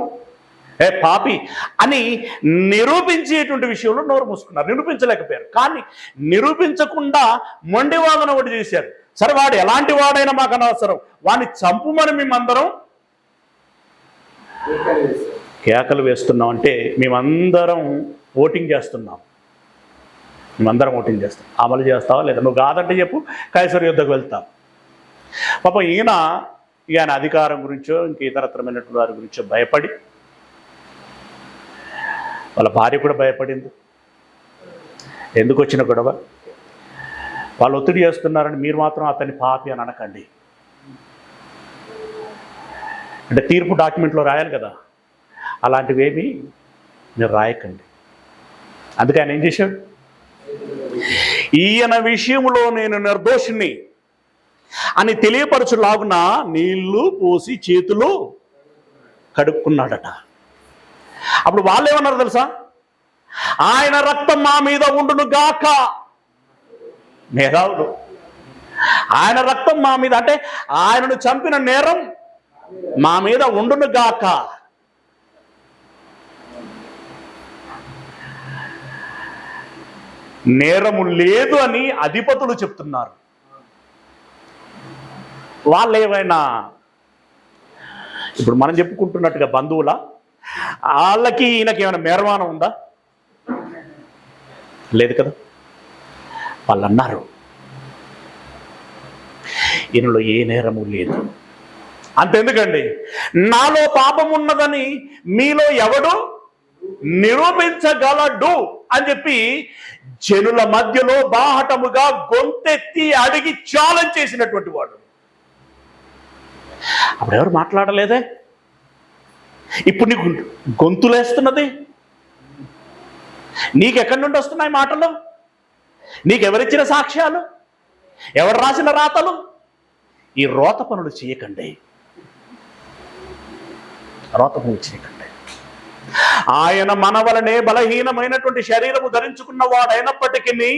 ఏ పాపి అని నిరూపించేటువంటి విషయంలో నోరు మూసుకున్నారు. నిరూపించలేకపోయారు. కానీ నిరూపించకుండా మొండివాదన ఒకటి చేశారు. సరే, వాడు ఎలాంటి వాడైనా మాకు అనవసరం, వాడిని చంపుమని మేమందరం కేకలు వేస్తున్నాం. అంటే మేమందరం ఓటింగ్ చేస్తున్నాం. అమలు చేస్తావా లేదా? నువ్వు కాదంటే చెప్పు, కైసరు యుద్ధకు వెళ్తాం. పాపం ఈయన అధికారం గురించో ఇంక ఇతరత్రమైనటువంటి వారి గురించో భయపడి, వాళ్ళ భార్య కూడా భయపడింది. ఎందుకు వచ్చిన గొడవ? వాళ్ళు ఒత్తిడి చేస్తున్నారని మీరు మాత్రం అతన్ని పాపి అని అనకండి. అంటే తీర్పు డాక్యుమెంట్లో రాయాలి కదా, అలాంటివేమీ మీరు రాయకండి. అందుకే ఆయన ఏం చేశాడు? ఈయన విషయంలో నేను నిర్దోషిని అని తెలియపరచులాగున నీళ్లు పోసి చేతులు కడుక్కున్నాడట. అప్పుడు వాళ్ళు ఏమన్నారు తెలుసా? ఆయన రక్తం మా మీద ఉండును గాక. మేధావులు, ఆయన రక్తం మా మీద అంటే ఆయనను చంపిన నేరం మా మీద ఉండును గాక. నేరము లేదు అని అధిపతులు చెప్తున్నారు. వాళ్ళు ఏమైనా ఇప్పుడు మనం చెప్పుకుంటున్నట్టుగా బంధువుల వాళ్ళకి ఈయనకి ఏమైనా మేరమానం ఉందా? లేదు కదా. వాళ్ళు అన్నారు ఈయనలో ఏ నేరము లేదు. అంతెందుకండి, నాలో పాపం ఉన్నదని మీలో ఎవడు నిరూపించగలడు అని చెప్పి జనుల మధ్యలో బాహటముగా గొంతెత్తి అడిగి ఛాలెంజ్ చేసినటువంటి వాడు. అప్పుడు ఎవరు మాట్లాడలేదే? ఇప్పుడు నీకు గొంతులేస్తున్నది. నీకెక్కడి నుండి వస్తున్నాయి మాటలు? నీకెవరిచ్చిన సాక్ష్యాలు? ఎవరు రాసిన రాతలు? ఈ రోత పనులు చేయకండి. ఆయన మన వలనే బలహీనమైనటువంటి శరీరము ధరించుకున్న వాడైనప్పటికీ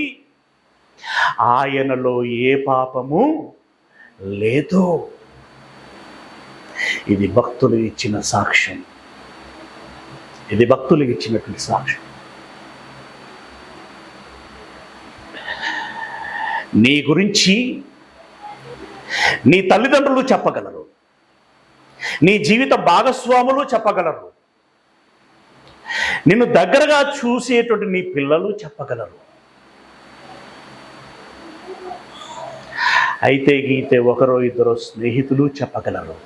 ఆయనలో ఏ పాపము లేదు. ఇది భక్తులు ఇచ్చిన సాక్ష్యం. ఇది భక్తులు ఇచ్చినటువంటి సాక్ష్యం. నీ గురించి నీ తల్లిదండ్రులు చెప్పగలరు, నీ జీవిత భాగస్వాములు చెప్పగలరు, నిన్ను దగ్గరగా చూసేటువంటి నీ పిల్లలు చెప్పగలరు. అయితే గీతే ఒకరో ఇద్దరో స్నేహితులు చెప్పగలరు.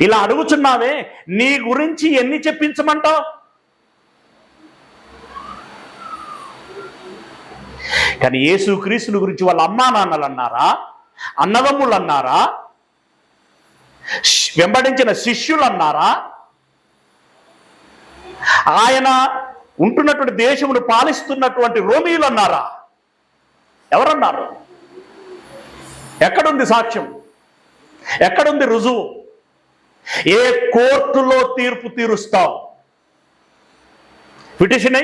ఇలా అడుగుచున్నావే, నీ గురించి ఎన్ని చెప్పించమంటావు? కానీ యేసుక్రీస్తుని గురించి వాళ్ళ అమ్మా నాన్నలు అన్నారా? అన్నదమ్ములు అన్నారా? వెంబడించిన శిష్యులు అన్నారా? ఆయన ఉంటున్నటువంటి దేశమును పాలిస్తున్నటువంటి రోమీయులు అన్నారా? ఎవరన్నారు? ఎక్కడుంది సాక్ష్యం? ఎక్కడుంది రుజువు? ఏ కోర్టులో తీర్పు తీరుస్తావు? పిటిషన్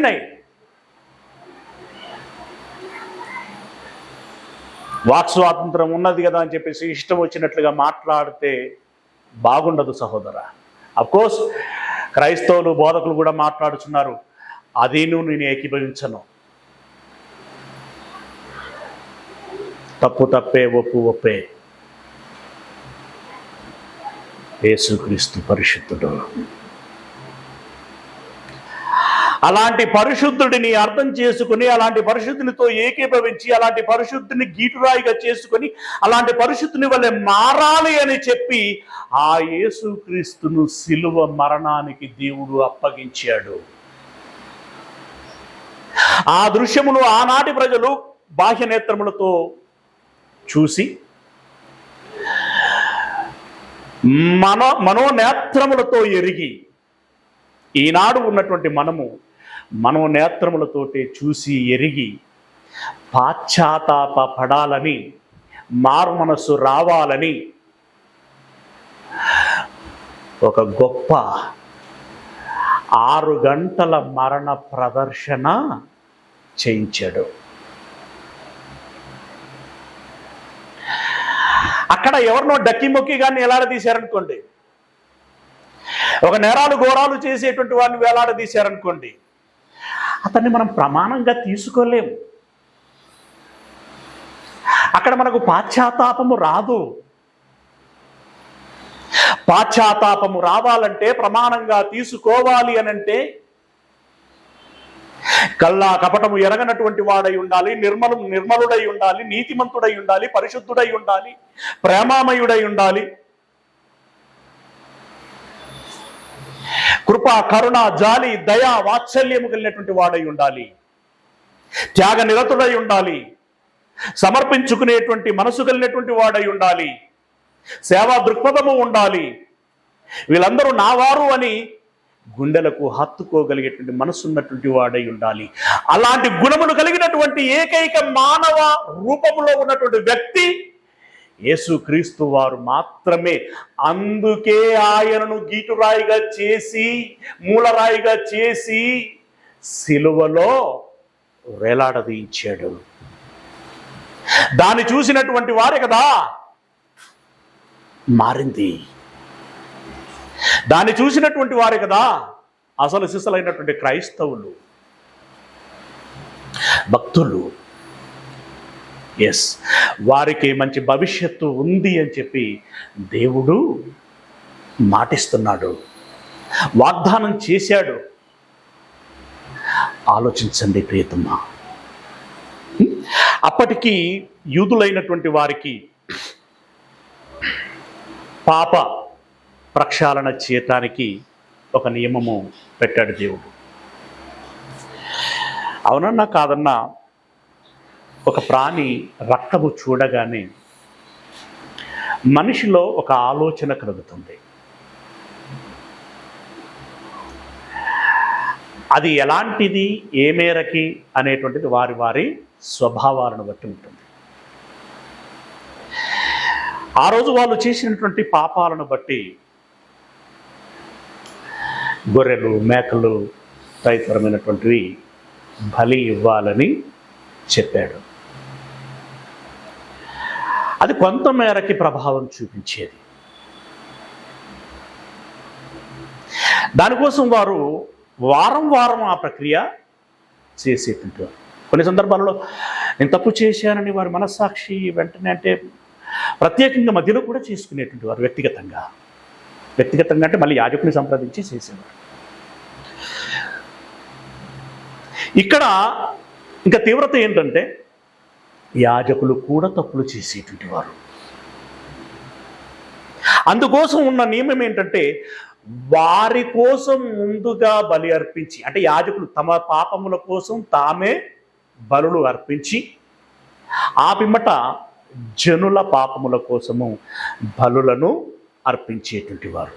అయి వాక్ స్వాతంత్రం ఉన్నది కదా అని చెప్పేసి ఇష్టం వచ్చినట్లుగా మాట్లాడితే బాగుండదు సహోదరా. అఫ్కోర్స్ క్రైస్తవులు బోధకులు కూడా మాట్లాడుతున్నారు, అదేను నేను ఏకీభవించను. తప్పు తప్పే, ఒప్పు ఒప్పే. యేసుక్రీస్తు పరిశుద్ధుడు. అలాంటి పరిశుద్ధుడిని అర్థం చేసుకుని, అలాంటి పరిశుద్ధునితో ఏకీభవించి, అలాంటి పరిశుద్ధిని గీటురాయిగా చేసుకొని, అలాంటి పరిశుద్ధుని వల్లే మారాలి అని చెప్పి ఆ యేసుక్రీస్తును సిలువ మరణానికి దేవుడు అప్పగించాడు. ఆ దృశ్యమును ఆనాటి ప్రజలు బాహ్య నేత్రములతో చూసి, మనోనేత్రములతో ఎరిగి, ఈనాడు ఉన్నటువంటి మనోనేత్రములతోటి చూసి ఎరిగి పాశ్చాత్తాప పడాలని, మారు మనస్సు రావాలని ఒక గొప్ప 6 గంటల మరణ ప్రదర్శన చేయించాడు. అక్కడ ఎవరినో డక్కిమొక్కి కానీ వేలాడదీశారనుకోండి, ఒక నేరాలు ఘోరాలు చేసేటువంటి వాడిని వేలాడదీశారనుకోండి, అతన్ని మనం ప్రమాణంగా తీసుకోలేము. అక్కడ మనకు పాశ్చాత్తాపము రాదు. పాశ్చాత్తాపము రావాలంటే, ప్రమాణంగా తీసుకోవాలి అనంటే కల్లా కపటము ఎరగనటువంటి వాడై ఉండాలి, నిర్మలుడై ఉండాలి, నీతిమంతుడై ఉండాలి, పరిశుద్ధుడై ఉండాలి, ప్రేమామయుడై ఉండాలి, కృప, కరుణ, జాలి, దయ, వాత్సల్యము కలిగినటువంటి వాడై ఉండాలి, త్యాగ నిరతుడై ఉండాలి, సమర్పించుకునేటువంటి మనసు కలిగినటువంటి వాడై ఉండాలి, సేవా దృక్పథము ఉండాలి. వీళ్ళందరూ నావారు అని గుండెలకు హత్తుకోగలిగేటువంటి మనసున్నటువంటి వాడై ఉండాలి. అలాంటి గుణములు కలిగినటువంటి ఏకైక మానవ రూపంలో ఉన్నటువంటి వ్యక్తి యేసుక్రీస్తు వారు మాత్రమే. అందుకే ఆయనను గీటురాయిగా చేసి, మూలరాయిగా చేసి సిలువలో వేలాడదీయించాడు. దాన్ని చూసినటువంటి వారే కదా మారింది. దాన్ని చూసినటువంటి వారే కదా అసలు సిసలైనటువంటి క్రైస్తవులు, భక్తులు. ఎస్, వారికి మంచి భవిష్యత్తు ఉంది అని చెప్పి దేవుడు మాటిస్తున్నాడు, వాగ్దానం చేశాడు. ఆలోచించండి ప్రియతమా. అప్పటికి యూదులైనటువంటి వారికి పాప ప్రక్షాళన చేయటానికి ఒక నియమము పెట్టాడు దేవుడు. అవునన్నా కాదన్నా, ఒక ప్రాణి రక్తము చూడగానే మనిషిలో ఒక ఆలోచన కలుగుతుంది. అది ఎలాంటిది, ఏ మేరకి అనేటువంటిది వారి వారి స్వభావాలను బట్టి ఉంటుంది. ఆ రోజు వాళ్ళు చేసినటువంటి పాపాలను బట్టి గొర్రెలు, మేకలు తదితరమైనటువంటివి బలి ఇవ్వాలని చెప్పాడు. అది కొంత మేరకి ప్రభావం చూపించేది. దానికోసం వారు వారం వారం ఆ ప్రక్రియ చేసేటువంటి వారు. కొన్ని సందర్భాల్లో నేను తప్పు చేశానని వారి మనస్సాక్షి వెంటనే అంటే ప్రత్యేకంగా మధ్యలో కూడా చేసుకునేటువంటి వారు వ్యక్తిగతంగా అంటే మళ్ళీ యాజకుని సంప్రదించి చేసేవారు. ఇక్కడ ఇంకా తీవ్రత ఏంటంటే యాజకులు కూడా తప్పులు చేసేటువంటి వారు. అందుకోసం ఉన్న నియమం ఏంటంటే వారి కోసం ముందుగా బలి అర్పించి, అంటే యాజకులు తమ పాపముల కోసం తామే బలులు అర్పించి, ఆ పిమ్మట జనుల పాపముల కోసము బలులను అర్పించేటువంటి వారు.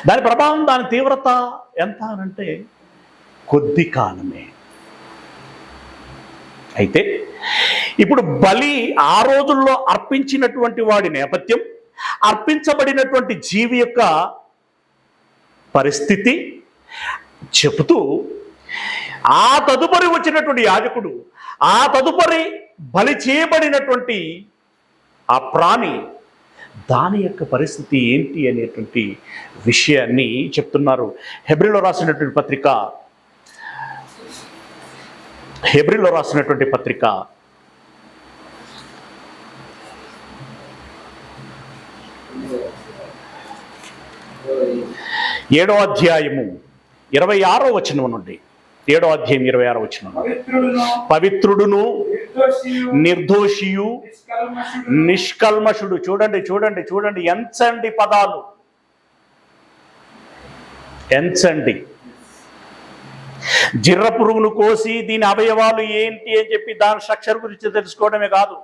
దాని ప్రభావం, దాని తీవ్రత ఎంత అనంటే కొద్ది కాలమే. అయితే ఇప్పుడు బలి ఆ రోజుల్లో అర్పించినటువంటి వాడి నేపథ్యం, అర్పించబడినటువంటి జీవి యొక్క పరిస్థితి చెబుతూ, ఆ తదుపరి వచ్చినటువంటి యాజకుడు, ఆ తదుపరి బలి చేయబడినటువంటి ఆ ప్రాణి, దాని యొక్క పరిస్థితి ఏంటి అనేటువంటి విషయాన్ని చెప్తున్నారు. హెబ్రీలో రాసినటువంటి పత్రిక 7వ అధ్యాయము 26వ వచనం నుండి, 7వ అధ్యాయం 26వ వచనం, పవిత్రుడును నిర్దోషియు నిష్కల్మషుడు. చూడండి చూడండి చూడండి, ఎంచండి పదాలు, ఎంచండి. జిర్ర పురుగును కోసి దీని అవయవాలు ఏంటి అని చెప్పి దాని స్ట్రక్చర్ గురించి తెలుసుకోవడమే కాదు,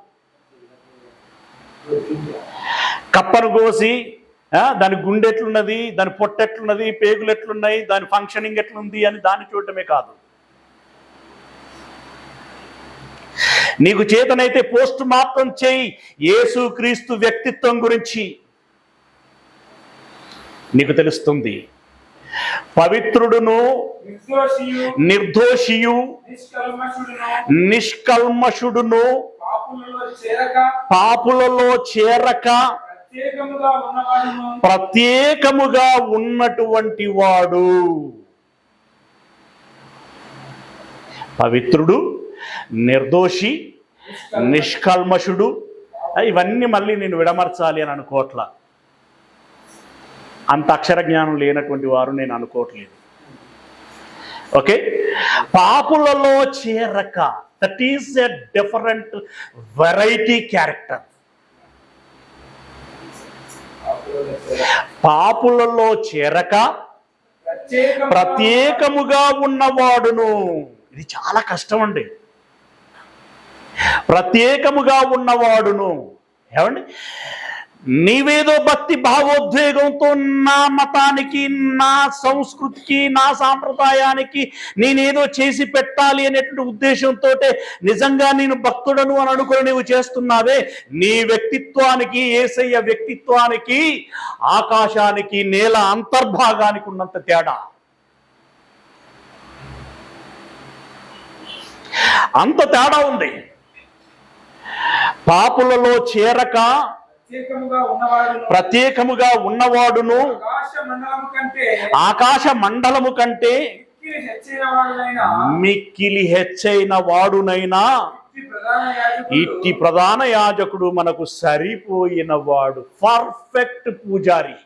కప్పను కోసి దాని గుండె ఎట్లున్నది, దాని పొట్ట ఎట్లున్నది, పేగులు ఎట్లున్నాయి, దాని ఫంక్షనింగ్ ఎట్లుంది అని దాన్ని చూడటమే కాదు, నీకు చేతనైతే పోస్ట్ మార్టం చేయి యేసుక్రీస్తు వ్యక్తిత్వం గురించి నీకు తెలుస్తుంది. పవిత్రుడును నిర్దోషియు నిష్కల్మషుడును పాపులలో చేరక ప్రత్యేకముగా ఉన్నటువంటి వాడు. పవిత్రుడు, నిర్దోషి, నిష్కల్మషుడు, ఇవన్నీ మళ్ళీ నేను విడమర్చాలి అని అనుకోవట్లా. అంత అక్షర జ్ఞానం లేనటువంటి వారు నేను అనుకోవట్లేదు. ఓకే, పాపులలో చేరక, that is a different variety character. పాపులలో చేరక ప్రత్యేకముగా ఉన్నవాడును. ఇది చాలా కష్టం అండి. ప్రత్యేకముగా ఉన్నవాడును. ఏమండి, నీవేదో భక్తి భావోద్వేగంతో నా మతానికి, నా సంస్కృతికి, నా సాంప్రదాయానికి నేనేదో చేసి పెట్టాలి అనేటువంటి ఉద్దేశంతో నిజంగా నేను భక్తుడను అని అనుకుని నీవు చేస్తున్నావే, నీ వ్యక్తిత్వానికి, యేసయ్య వ్యక్తిత్వానికి, ఆకాశానికి నేల అంతర్భాగానికి ఉన్నంత తేడా. అంత తేడా ఉంది. పాపులలో చేరక ప్రత్యేకముగా ఉన్నవాడును, ఆకాశ మండలము కంటే మిక్కిలి హెచ్చైన వాడునైనా ఇట్టి ప్రధాన యాజకుడు మనకు సరిపోయిన వాడు. పర్ఫెక్ట్ పూజారి,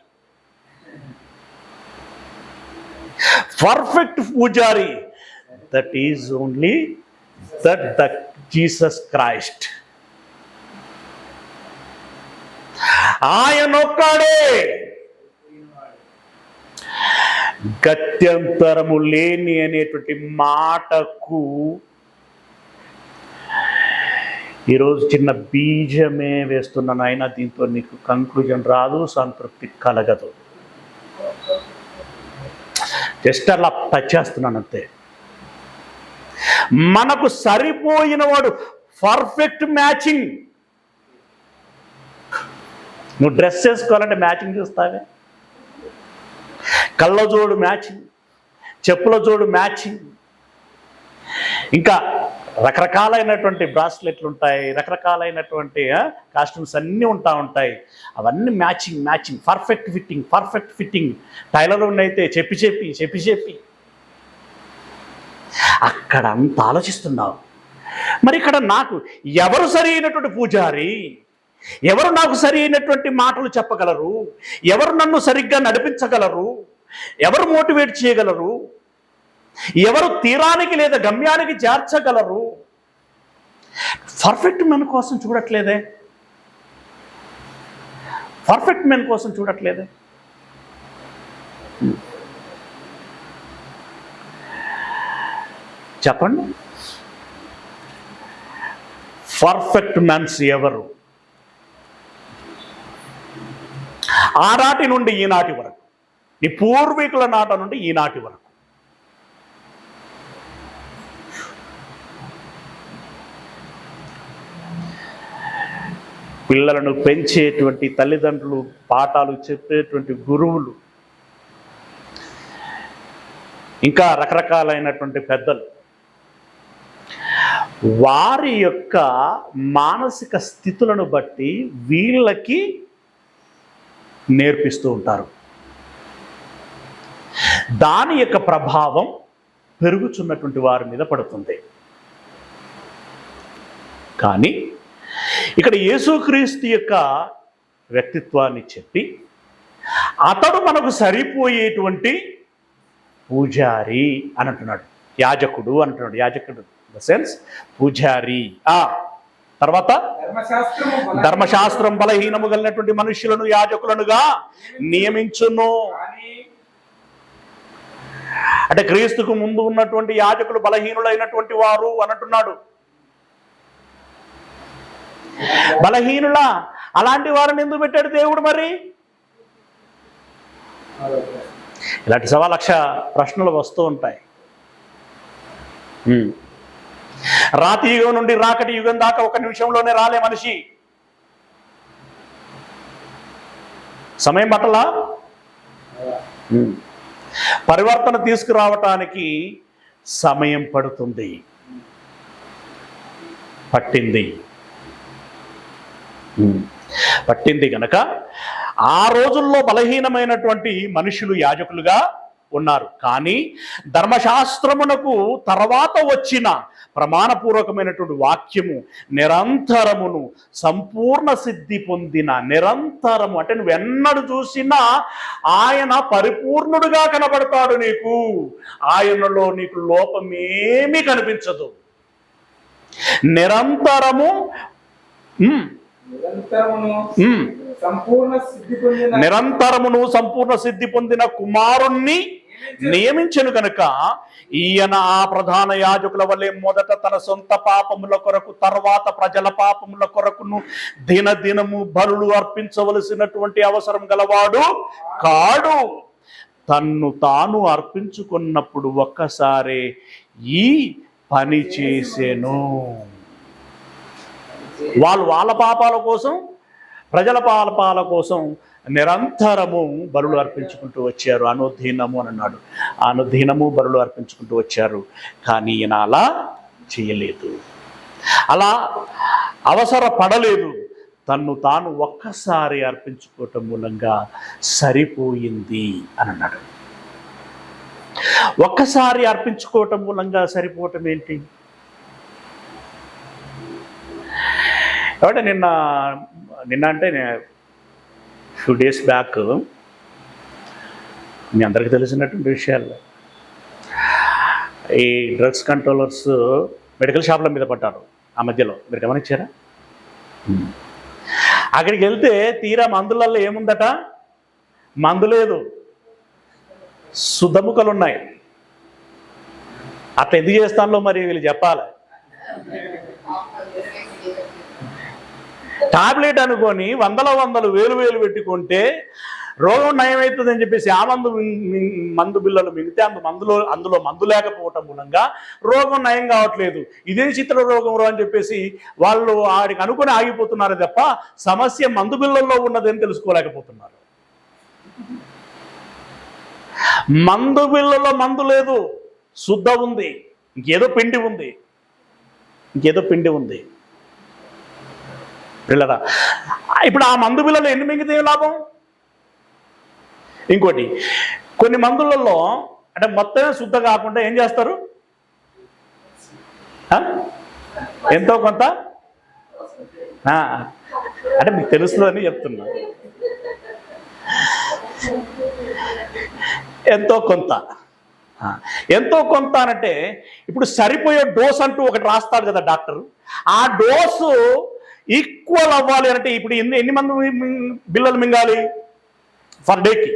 పర్ఫెక్ట్ పూజారి, that is only that the Jesus Christ. ఆయనొక్కడే, గత్యంతరము లేని అనేటువంటి మాటకు ఈరోజు చిన్న బీజమే వేస్తున్నాను. అయినా దీంతో నీకు కంక్లూజన్ రాదు, సంతృప్తి కలగదు. జస్ట్ అలా టచ్ చేస్తున్నాను అంతే. మనకు సరిపోయిన వాడు, పర్ఫెక్ట్ మ్యాచింగ్. నువ్వు డ్రెస్ వేసుకోవాలంటే మ్యాచింగ్ చూస్తావే, కళ్ళ జోడు మ్యాచింగ్, చెప్పుల జోడు మ్యాచింగ్, ఇంకా రకరకాలైనటువంటి బ్రాస్లెట్లు ఉంటాయి, రకరకాలైనటువంటి కాస్ట్యూమ్స్ అన్నీ ఉంటాయి. అవన్నీ matching matching, perfect fitting, perfect fitting. Tailor అయితే చెప్పి అక్కడ అంత ఆలోచిస్తున్నావు. మరి ఇక్కడ నాకు ఎవరు సరి అయినటువంటి పూజారి, ఎవరు నాకు సరి అయినటువంటి మాటలు చెప్పగలరు, ఎవరు నన్ను సరిగ్గా నడిపించగలరు, ఎవరు మోటివేట్ చేయగలరు, ఎవరు తీరానికి లేదా గమ్యానికి చేర్చగలరు? పర్ఫెక్ట్ మెన్ కోసం చూడట్లేదే, పర్ఫెక్ట్ మెన్ కోసం చూడట్లేదే. చెప్పండి, పర్ఫెక్ట్ మెన్స్ ఎవరు? ఆనాటి నుండి ఈనాటి వరకు, నీ పూర్వీకుల నాట నుండి ఈనాటి వరకు పిల్లలను పెంచేటువంటి తల్లిదండ్రులు, పాఠాలు చెప్పేటువంటి గురువులు, ఇంకా రకరకాలైనటువంటి పెద్దలు వారి యొక్క మానసిక స్థితులను బట్టి వీళ్ళకి నేర్పిస్తూ ఉంటారు. దాని యొక్క ప్రభావం పెరుగుచున్నటువంటి వారి మీద పడుతుంది. కానీ ఇక్కడ యేసుక్రీస్తు యొక్క వ్యక్తిత్వాన్ని చెప్పి అతడు మనకు సరిపోయేటువంటి పూజారి అని అంటున్నాడు, యాజకుడు అంటున్నాడు. యాజకుడు ఇన్ ద సెన్స్ పూజారి. తర్వాత ధర్మశాస్త్రం బలహీనము కలిగినటువంటి మనుష్యులను యాజకులనుగా నియమించును. అంటే క్రీస్తుకు ముందు ఉన్నటువంటి యాజకులు బలహీనులైనటువంటి వారు అని అంటున్నాడు. బలహీనుల అలాంటి వారిని ఎందుకు పెట్టాడు దేవుడు? మరి ఇలాంటి 1,00,000 ప్రశ్నలు వస్తూ ఉంటాయి. రాతి యుగం నుండి రాకటి యుగం దాకా ఒక నిమిషంలోనే రాలే మనిషి. సమయం పట్టలా? పరివర్తన తీసుకురావటానికి సమయం పడుతుంది, పట్టింది గనక ఆ రోజుల్లో బలహీనమైనటువంటి మనుషులు యాజకులుగా ఉన్నారు. కానీ ధర్మశాస్త్రమునకు తర్వాత వచ్చిన ప్రమాణపూర్వకమైనటువంటి వాక్యము నిరంతరమును సంపూర్ణ సిద్ధి పొందిన, నిరంతరము అంటే నువ్వెన్నడు చూసినా ఆయన పరిపూర్ణుడుగా కనబడతాడు నీకు. ఆయనలో నీకు లోపమేమీ కనిపించదు. నిరంతరము నిరంతరమును సంపూర్ణ సిద్ధి పొందిన కుమారుణ్ణి నియమించెను కనుక ఈయన ఆ ప్రధాన యాజకుల వలె మొదట తన సొంత పాపముల కొరకు, తర్వాత ప్రజల పాపముల కొరకును దినదినము బలులు అర్పించవలసినటువంటి అవసరం గలవాడు కాడు. తన్ను తాను అర్పించుకున్నప్పుడు ఒక్కసారే ఈ పని చేసెను. వాళ్ళ పాపాల కోసం, ప్రజల పాపాల కోసం నిరంతరము బలులు అర్పించుకుంటూ వచ్చారు. అనుదినము అని అన్నాడు. అనుదినము బలులు అర్పించుకుంటూ వచ్చారు. కానీ ఈయన అలా చేయలేదు, అలా అవసరపడలేదు. తన్ను తాను ఒక్కసారి అర్పించుకోవటం మూలంగా సరిపోయింది అని అన్నాడు. ఒక్కసారి అర్పించుకోవటం మూలంగా సరిపోవటం ఏంటి? కాబట్టి నిన్న అంటే ఫ్యూ డేస్ బ్యాక్ మీ అందరికీ తెలిసినటువంటి విషయాలు, ఈ డ్రగ్స్ కంట్రోలర్స్ మెడికల్ షాప్ల మీద పడ్డారు ఆ మధ్యలో. మీరు గమనించారా? అక్కడికి వెళ్తే తీరా మందులలో ఏముందట? మందు లేదు, శుద్ధముకలు ఉన్నాయి. అట్లా ఎందుకు చేస్తానో మరి వీళ్ళు చెప్పాలి. టాబ్లెట్ అనుకొని వందలు వేలు పెట్టుకుంటే రోగం నయమవుతుందని చెప్పేసి ఆ మందు బిల్లలు మిగితే అందులో మందు లేకపోవటం మూలంగా రోగం నయం కావట్లేదు. ఇదే చిత్ర రోగం అని చెప్పేసి వాళ్ళు ఆడికి అనుకుని ఆగిపోతున్నారు తప్ప సమస్య మందు బిల్లల్లో ఉన్నదని తెలుసుకోలేకపోతున్నారు. మందు బిల్లలో మందు లేదు, శుద్ధ ఉంది, ఇంకేదో పిండి ఉంది. పిల్లరా, ఇప్పుడు ఆ మందు బిళ్ళలో ఎన్ని మింగితే లాభం? ఇంకోటి, కొన్ని మందులలో అంటే మొత్తమే శుద్ధ కాకుండా ఏం చేస్తారు? ఎంతో కొంత అంటే మీకు తెలుసు అని చెప్తున్నా. ఎంతో కొంత అంటే ఇప్పుడు సరిపోయే డోస్ అంటూ ఒకటి రాస్తాడు కదా డాక్టర్. ఆ డోసు ఈక్వల్ అవ్వాలి అంటే ఇప్పుడు ఎన్ని మంది బిళ్ళలు మింగాలి పర్ డేకి?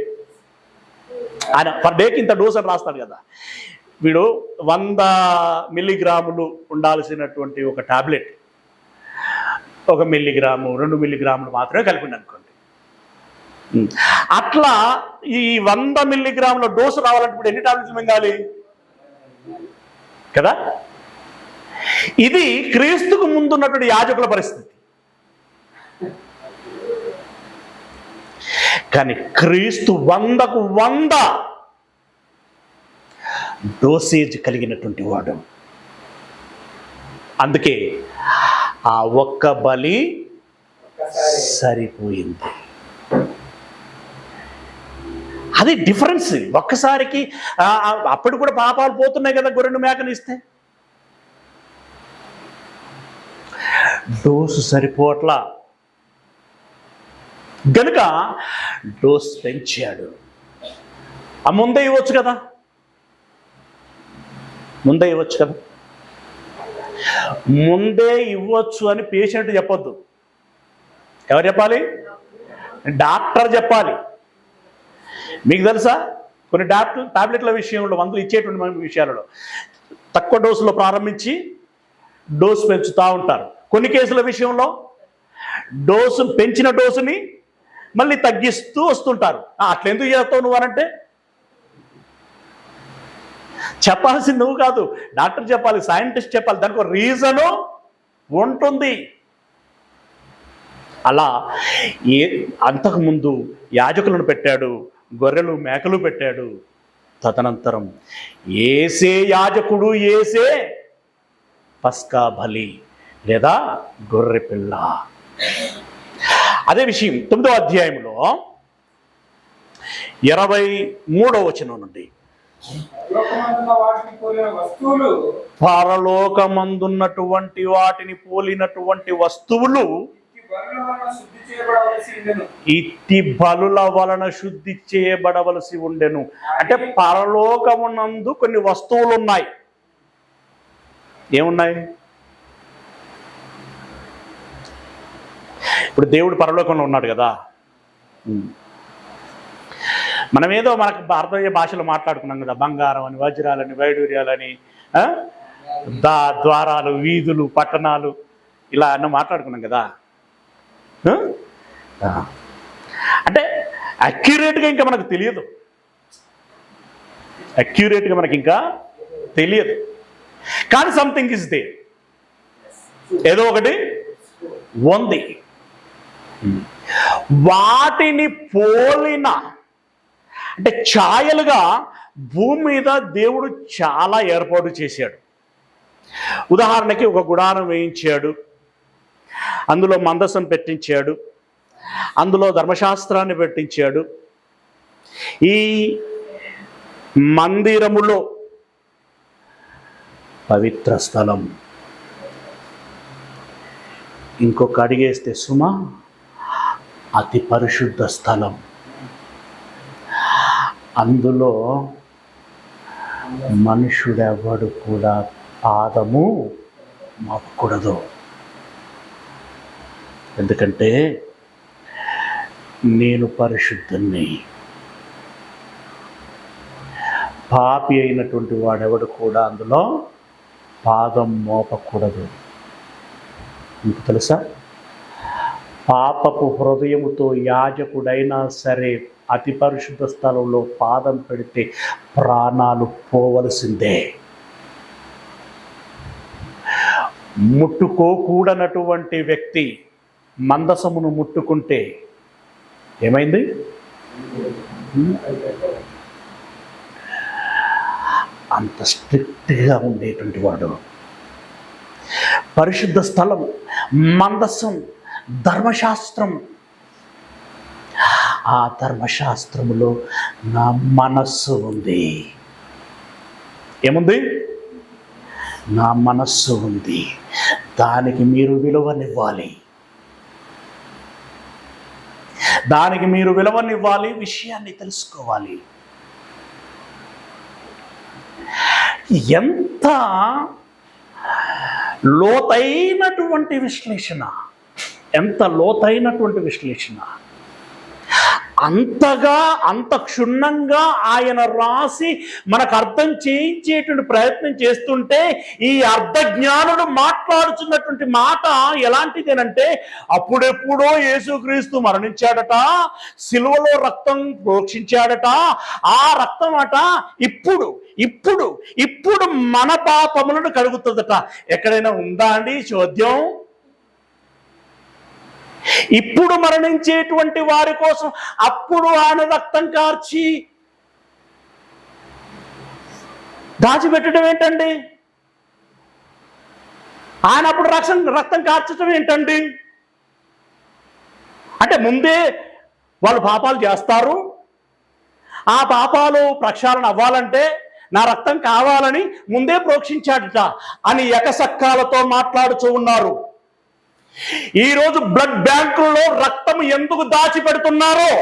ఆయన పర్ డేకి ఇంత డోస్ అని రాస్తాడు కదా. వీడు 100 మిల్లీగ్రాములు ఉండాల్సినటువంటి ఒక టాబ్లెట్ 1 మిల్లీగ్రాము 2 మిల్లీగ్రాములు మాత్రమే కలిపింది అనుకోండి. అట్లా ఈ 100 మిల్లీగ్రాముల డోసు రావాలంటే ఇప్పుడు ఎన్ని టాబ్లెట్స్ మింగాలి కదా? ఇది క్రీస్తుకు ముందున్నటువంటి యాజకుల పరిస్థితి. కానీ క్రీస్తు 100కు 100 డోసేజ్ కలిగినటువంటి వాడు. అందుకే ఆ ఒక్క బలి సరిపోయింది. అది డిఫరెన్స్. ఒక్కసారికి అప్పుడు కూడా పాపాలు పోతున్నాయి కదా గొర్రెను మేకను ఇస్తే. డోసు సరిపోట్లా గనుక డోస్ పెంచాడు. ముందే ఇవ్వచ్చు కదా, ముందే ఇవ్వచ్చు అని పేషెంట్ చెప్పొద్దు. ఎవరు చెప్పాలి? డాక్టర్ చెప్పాలి. మీకు తెలుసా, కొన్ని టాబ్లెట్ల విషయంలో మందులు ఇచ్చేటువంటి విషయాలలో తక్కువ డోసులో ప్రారంభించి డోసు పెంచుతూ ఉంటారు. కొన్ని కేసుల విషయంలో పెంచిన డోసుని మళ్ళీ తగ్గిస్తూ వస్తుంటారు. అట్లెందుకు చేస్తావు నువ్వు అనంటే చెప్పాల్సింది నువ్వు కాదు, డాక్టర్ చెప్పాలి, సైంటిస్ట్ చెప్పాలి. దానికి ఒక రీజను ఉంటుంది. అలా అంతకుముందు యాజకులను పెట్టాడు, గొర్రెలు మేకలు పెట్టాడు. తదనంతరం ఏసే యాజకుడు, ఏసే పస్కా బలి లేదా గొర్రె పిల్ల. అదే విషయం 9వ అధ్యాయంలో 23వ వచనం నుండి, పరలోకమందున్నటువంటి వాటిని పోలినటువంటి వస్తువులు ఇట్టి బలుల వలన శుద్ధి చేయబడవలసి ఉండెను. అంటే పరలోకమునందు కొన్ని వస్తువులు ఉన్నాయి. ఏమున్నాయి? ఇప్పుడు దేవుడు పరలోకంలో ఉన్నాడు కదా. మనమేదో మనకు అర్థమయ్యే భాషలో మాట్లాడుకున్నాం కదా, బంగారం అని, వజ్రాలని, వైడూర్యాలని, ద్వారాలు, వీధులు, పట్టణాలు, ఇలా అన్న మాట్లాడుకున్నాం కదా. అంటే అక్యురేట్గా ఇంకా మనకు తెలియదు, కానీ సంథింగ్ ఇస్ దే, ఏదో ఒకటి ఉంది. వాటిని పోలిన అంటే ఛాయలుగా భూమి మీద దేవుడు చాలా ఏర్పాటు చేశాడు. ఉదాహరణకి ఒక గుడారం వేయించాడు, అందులో మందసం పెట్టించాడు, అందులో ధర్మశాస్త్రాన్ని పెట్టించాడు. ఈ మందిరములో పవిత్ర స్థలం, ఇంకొక అడిగేస్తే సుమా అతి పరిశుద్ధ స్థలం. అందులో మనుషుడెవడు కూడా పాదము మోపకూడదు. ఎందుకంటే నేను పరిశుద్ధుణ్ణి, పాపి అయినటువంటి వాడెవడు కూడా అందులో పాదం మోపకూడదు. మీకు తెలుసా, పాపపు హృదయముతో యాజకుడైనా సరే అతి పరిశుద్ధ స్థలంలో పాదం పెడితే ప్రాణాలు పోవలసిందే. ముట్టుకోకూడనటువంటి వ్యక్తి మందసమును ముట్టుకుంటే ఏమైంది? అంత స్ట్రిక్ట్గా ఉండేటువంటి వాడు. పరిశుద్ధ స్థలం, మందసం, ధర్మశాస్త్రం. ఆ ధర్మశాస్త్రములో నా మనస్సు ఉంది. ఏముంది? నా మనస్సు ఉంది. దానికి మీరు విలువనివ్వాలి, విషయాన్ని తెలుసుకోవాలి. ఎంత లోతైనటువంటి విశ్లేషణ, అంత క్షుణ్ణంగా ఆయన రాసి మనకు అర్థం చేయించేటువంటి ప్రయత్నం చేస్తుంటే ఈ అర్ధజ్ఞానుడు మాట్లాడుతున్నటువంటి మాట ఎలాంటిదేనంటే, అప్పుడెప్పుడో యేసుక్రీస్తు మరణించాడట, సిలువలో రక్తం ప్రోక్షించాడట, ఆ రక్తం అట ఇప్పుడు మన పాపములను కడుగుతుందట. ఎక్కడైనా ఉందా అండి చోద్యం? ఇప్పుడు మరణించేటువంటి వారి కోసం అప్పుడు ఆయన రక్తం కార్చి దాచిపెట్టడం ఏంటండి? ఆయన అప్పుడు రక్తం కార్చడం ఏంటండి? అంటే ముందే వాళ్ళు పాపాలు చేస్తారు, ఆ పాపాలు ప్రక్షాళన అవ్వాలంటే నా రక్తం కావాలని ముందే ప్రోక్షించాడట అని ఎకసక్కాలతో మాట్లాడుతూ ఉన్నారు. ఈరోజు బ్లడ్ బ్యాంకుల్లో రక్తం ఎందుకు దాచిపెడుతున్నారో,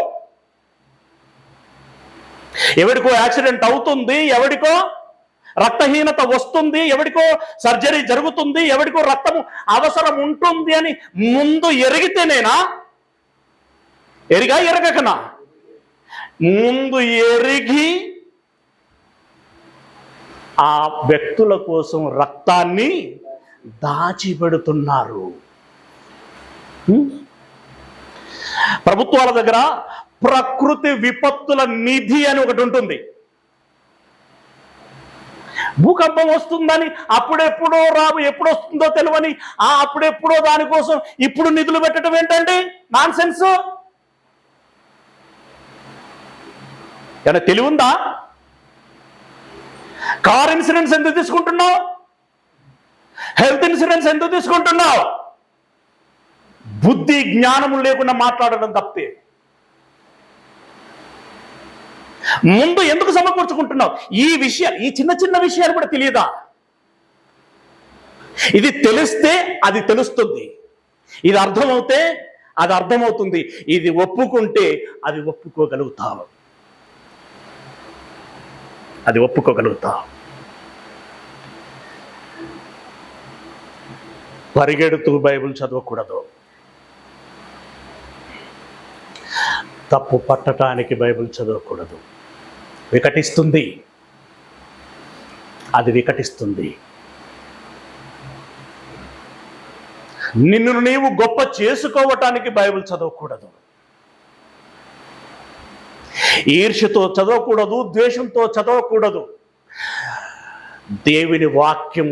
ఎవడికో యాక్సిడెంట్ అవుతుంది, ఎవడికో రక్తహీనత వస్తుంది, ఎవడికో సర్జరీ జరుగుతుంది, ఎవడికో రక్తం అవసరం ఉంటుంది అని ముందు ఎరిగితేనేనా? ఎరగకనా? ముందు ఎరిగి ఆ వ్యక్తుల కోసం రక్తాన్ని దాచిపెడుతున్నారు. ప్రభుత్వాల దగ్గర ప్రకృతి విపత్తుల నిధి అని ఒకటి ఉంటుంది. భూకంపం వస్తుందని అప్పుడెప్పుడో ఎప్పుడు వస్తుందో తెలియని అప్పుడెప్పుడో దానికోసం ఇప్పుడు నిధులు పెట్టడం ఏంటండి? Non sense. ఏమైనా తెలివి ఉందా? కార్ ఇన్సూరెన్స్ ఎందుకు తీసుకుంటున్నావు? హెల్త్ ఇన్సూరెన్స్ ఎందుకు తీసుకుంటున్నావు? బుద్ధి జ్ఞానము లేకుండా మాట్లాడడం తప్పే. ముందు ఎందుకు సమకూర్చుకుంటున్నావు? ఈ చిన్న చిన్న విషయాలు కూడా తెలియదా? ఇది తెలిస్తే అది తెలుస్తుంది, ఇది అర్థమవుతే అది అర్థమవుతుంది, ఇది ఒప్పుకుంటే అది ఒప్పుకోగలుగుతావు. పరిగెడుతూ బైబిల్ చదవకూడదు. తప్పు పట్టడానికి బైబిల్ చదవకూడదు. వికటిస్తుంది, అది వికటిస్తుంది. నిన్ను నీవు గొప్ప చేసుకోవటానికి బైబిల్ చదవకూడదు. ఈర్ష్యతో చదవకూడదు, ద్వేషంతో చదవకూడదు. దేవుని వాక్యం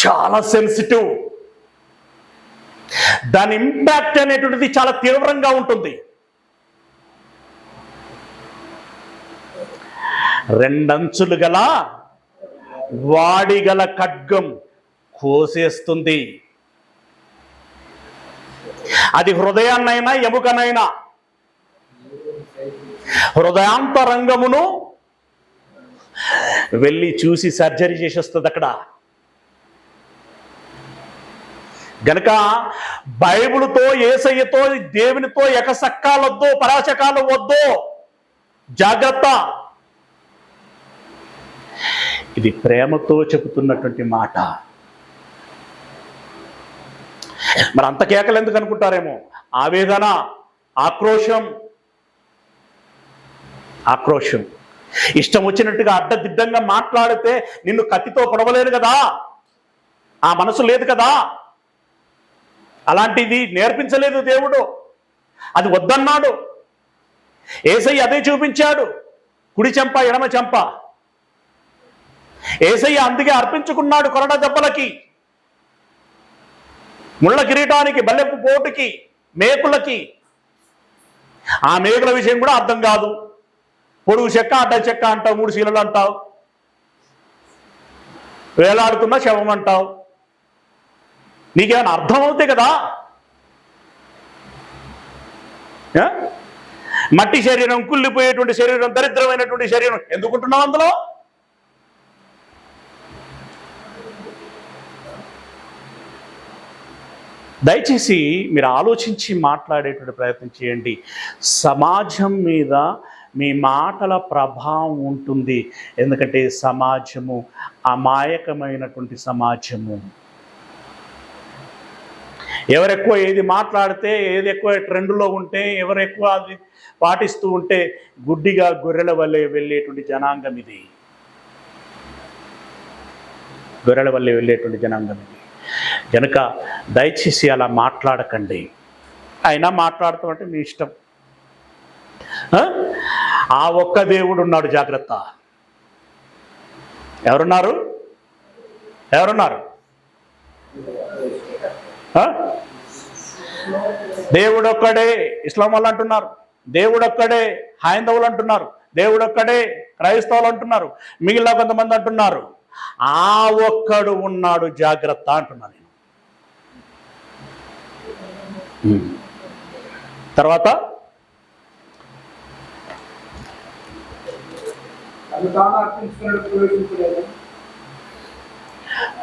చాలా సెన్సిటివ్, దాని ఇంపాక్ట్ అనేటువంటిది చాలా తీవ్రంగా ఉంటుంది. రెండంచులు గల వాడిగల ఖడ్గం కోసేస్తుంది. అది హృదయాన్నైనా ఎముకనైనా, హృదయాంతరంగమును వెళ్ళి చూసి సర్జరీ చేసేస్తుంది అక్కడ. గనక బైబిల్తో, యేసయ్యతో, దేవునితో ఎకసక్కాలొద్దు, పరాచకాలు వద్దు. జాగ్రత్త. ఇది ప్రేమతో చెబుతున్నటువంటి మాట. మరి అంత కేకలు ఎందుకు అనుకుంటారేమో? ఆవేదన, ఆక్రోశం. ఇష్టం వచ్చినట్టుగా అడ్డదిడ్డంగా మాట్లాడితే నిన్ను కత్తితో పొడవలేరు కదా, ఆ మనసు లేదు కదా. అలాంటిది నేర్పించలేదు దేవుడు, అది వద్దన్నాడు. యేసయ్య అదే చూపించాడు, కుడి చెంప ఎడమ చెంప. యేసయ్య అందుకే అర్పించుకున్నాడు కొరడ దెబ్బలకి, ముళ్ళ కిరీటానికి, బల్లెపు పోటుకి, మేకులకి. ఆ మేకుల విషయం కూడా అర్థం కాదు. పొడుగు చెక్క, అడ్డ చెక్క అంటావు, 3 శీలలు అంటావు, వేలాడుతున్న శవం అంటావు. నీకేమైనా అర్థం అవుతే కదా. మట్టి శరీరం, కుళ్ళిపోయేటువంటి శరీరం, దరిద్రమైనటువంటి శరీరం ఎందుకుంటున్నావు అందులో? దయచేసి మీరు ఆలోచించి మాట్లాడేటువంటి ప్రయత్నం చేయండి. సమాజం మీద మీ మాటల ప్రభావం ఉంటుంది. ఎందుకంటే సమాజము అమాయకమైనటువంటి సమాజము. ఎవరెక్కువ ఏది మాట్లాడితే, ఏది ఎక్కువ ట్రెండ్లో ఉంటే, ఎవరెక్కువ అది పాటిస్తూ ఉంటే గుడ్డిగా గొర్రెల వల్లే వెళ్ళేటువంటి జనాంగం ఇది. కనుక దయచేసి అలా మాట్లాడకండి. అయినా మాట్లాడుతామంటే మీ ఇష్టం. ఆ ఒక్క దేవుడు ఉన్నాడు, జాగ్రత్త. ఎవరున్నారు? దేవుడొక్కడే, ఇస్లాం వాళ్ళు అంటున్నారు. దేవుడొక్కడే, హైందవులు అంటున్నారు. దేవుడొక్కడే, క్రైస్తవులు అంటున్నారు. మిగిలిన కొంతమంది అంటున్నారు ఆ ఒక్కడు ఉన్నాడు జాగ్రత్త అంటున్నాను నేను. తర్వాత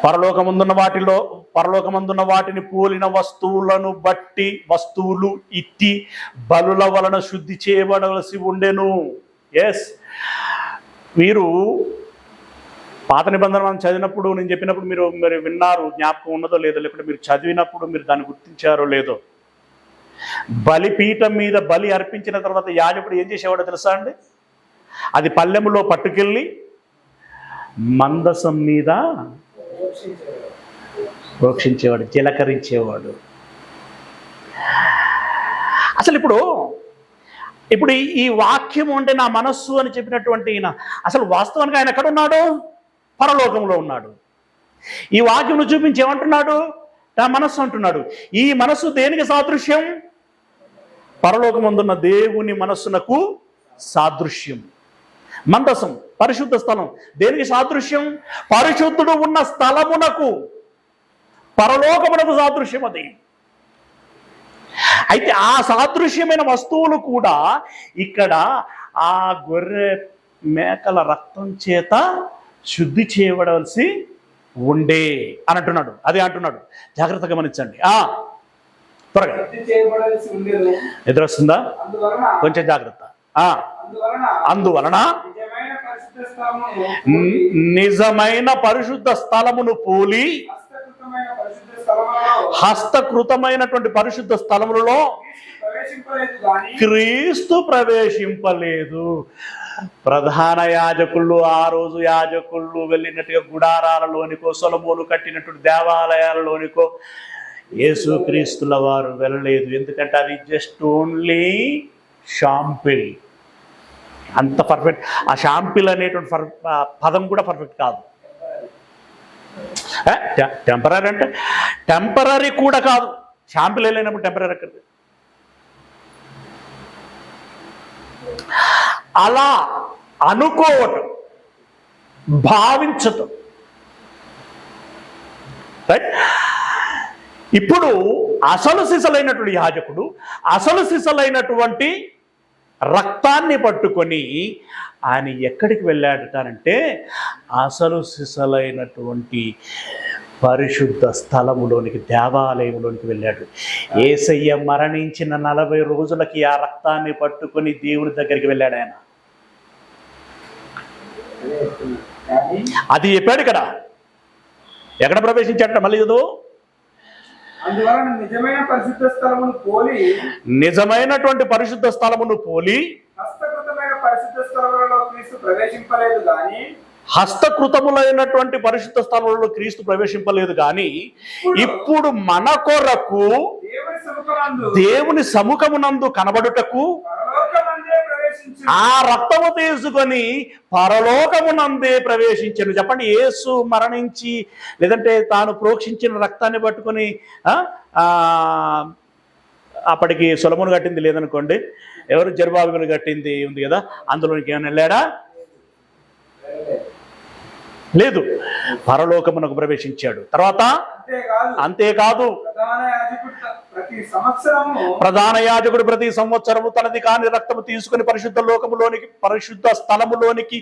పరలోకమందున్న వాటిని పోలిన వస్తువులను బట్టి వస్తువులు ఇట్టి బలుల వలన శుద్ధి చేయబడవలసి ఉండెను. ఎస్, మీరు పాత నిబంధన మనం చదివినప్పుడు, నేను చెప్పినప్పుడు మీరు విన్నారు, జ్ఞాపకం ఉన్నదో లేదో, లేకుంటే మీరు చదివినప్పుడు మీరు దాన్ని గుర్తించారో లేదో. బలిపీఠం మీద బలి అర్పించిన తర్వాత యాజకుడు ఏం చేసేవాడో తెలుసా అండి? అది పల్లెములో పట్టుకెళ్ళి మందసం మీద ప్రోక్షించేవాడు, చిలకరించేవాడు. అసలు ఇప్పుడు ఈ వాక్యం అంటే నా మనస్సు అని చెప్పినటువంటి ఈయన అసలు వాస్తవానికి ఆయన ఎక్కడున్నాడు? పరలోకంలో ఉన్నాడు. ఈ వాక్యం చూపించి ఏమంటున్నాడు? నా మనస్సు అంటున్నాడు. ఈ మనస్సు దేనికి సాదృశ్యం? పరలోకమందున్న దేవుని మనస్సునకు సాదృశ్యం. మందసం, పరిశుద్ధ స్థలం, దేనికి సాదృశ్యం? పరిశుద్ధుడు ఉన్న స్థలమునకు, పరలోకమునకు సాదృశ్యం అది. అయితే ఆ సాదృశ్యమైన వస్తువులు కూడా ఇక్కడ ఆ గొర్రె మేకల రక్తం చేత శుద్ధి చేయబడవలసి ఉండే అని అంటున్నాడు. అదే అంటున్నాడు, జాగ్రత్తగా గమనించండి. త్వరగా ఎదురొస్తుందా? కొంచెం జాగ్రత్త. అందువలన నిజమైన పరిశుద్ధ స్థలమును పోలి హస్తకృతమైనటువంటి పరిశుద్ధ స్థలములలో క్రీస్తు ప్రవేశింపలేదు. ప్రధాన యాజకుళ్ళు, ఆ రోజు యాజకుళ్ళు వెళ్ళినట్టుగా గుడారాలలోనికో, సొలొమోను కట్టినటువంటి దేవాలయాలలోనికో యేసుక్రీస్తుల వారు వెళ్ళలేదు. ఎందుకంటే అది జస్ట్ ఓన్లీ షాంపిల్. అంత పర్ఫెక్ట్. ఆ షాంపిల్ అనేటువంటి పదం కూడా పర్ఫెక్ట్ కాదు. టెంపరీ అంటే టెంపరీ కూడా కాదు. షాంపిల్ వెళ్ళినప్పుడు టెంపరీ ఎక్కడ? అలా అనుకోవటం, భావించటం. రైట్? ఇప్పుడు అసలు సిసలైనటువంటి యాజకుడు అసలు సిసలైనటువంటి రక్తాన్ని పట్టుకొని ఆయన ఎక్కడికి వెళ్ళాడటానంటే అసలు సిసలైనటువంటి పరిశుద్ధ స్థలములోనికి, దేవాలయంలోనికి వెళ్ళాడు. యేసయ్య మరణించిన 40 రోజులకి ఆ రక్తాన్ని పట్టుకొని దేవుని దగ్గరికి వెళ్ళాడు ఆయన. అది చెప్పాడు ఇక్కడ. ఎక్కడ ప్రవేశించాడట? మళ్ళీ చదువు. నిజమైనటువంటి పరిశుద్ధ స్థలమును పోలి హస్తకృతములైనటువంటి పరిశుద్ధ స్థలములలో క్రీస్తు ప్రవేశింపలేదు కానీ ఇప్పుడు మన కొరకు దేవుని సముఖమునందు కనబడుటకు ఆ రక్తము తీసుకొని పరలోకమునందే ప్రవేశించను. చెప్పండి, యేసు మరణించి లేదంటే తాను ప్రోక్షించిన రక్తాన్ని పట్టుకొని అప్పటికి సొలొమోను కట్టింది లేదనుకోండి, ఎవరు జెరుబ్బాబెలు కట్టింది ఉంది కదా, అందులోనికి ఏమైనా వెళ్ళాడా? లేదు, పరలోకమునకు ప్రవేశించాడు. తర్వాత అంతేకాదు, ప్రధాన యాజకుడు ప్రతి సంవత్సరము తనది కాని రక్తము తీసుకుని పరిశుద్ధ స్థలములోనికి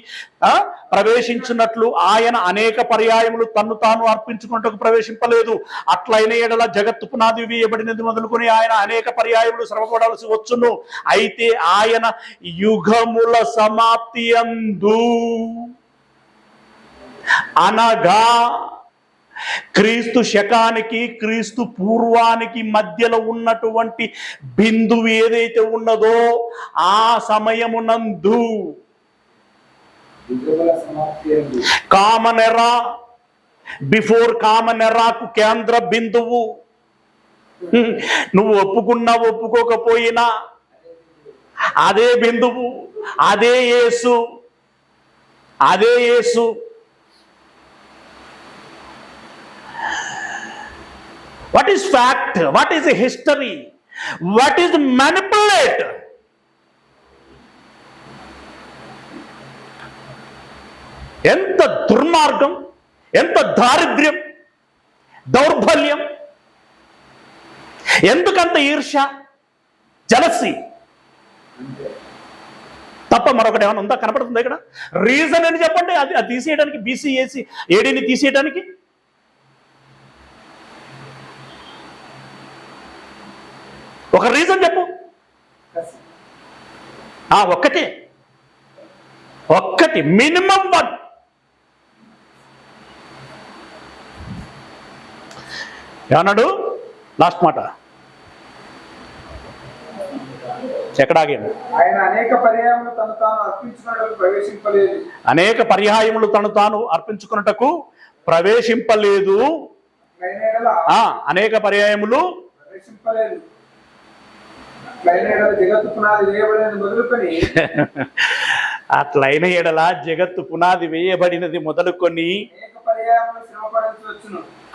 ప్రవేశించినట్లు ఆయన అనేక పర్యాయములు తన్ను తాను అర్పించుకున్నట్టుకు ప్రవేశింపలేదు. అట్లైన ఎడల జగత్తు పునాది వేయబడినది మొదలుకొని ఆయన అనేక పర్యాయములు శ్రమపడవలసి వచ్చును. అయితే ఆయన యుగముల సమాప్తి యందు, అనగా క్రీస్తు శకానికి క్రీస్తు పూర్వానికి మధ్యలో ఉన్నటువంటి బిందువు ఏదైతే ఉన్నదో ఆ సమయమునందు, కామన్ ఎరా, బిఫోర్ కామన్ ఎరాకు కేంద్ర బిందువు, నువ్వు ఒప్పుకున్నా ఒప్పుకోకపోయినా అదే బిందువు, అదే యేసు, అదే Yesu. What is fact, what is history, what is manipulate. ఎంత దుర్మార్గం, ఎంత దారిద్ర్యం, దౌర్బల్యం, ఎందుకంత ఈర్ష్య, జలసి తప్ప మరొకటి ఏమైనా ఉందా? కనపడుతుంది ఇక్కడ? రీజన్ అని చెప్పండి. అది తీసేయడానికి, బీసీఏసీ ఏడీని తీసేయడానికి ఒక రీజన్ చెప్పు. ఒక్కటి మినిమం వన్. ఏమన్నాడు లాస్ట్ మాట? ఎక్కడ ఆగాను? అనేక పర్యాయములు తను తాను అర్పించుకున్నటకు ప్రవేశింపలేదు. అనేక పర్యాయములు అట్లైన ఎడల జగత్తు పునాది వేయబడినది మొదలుకొని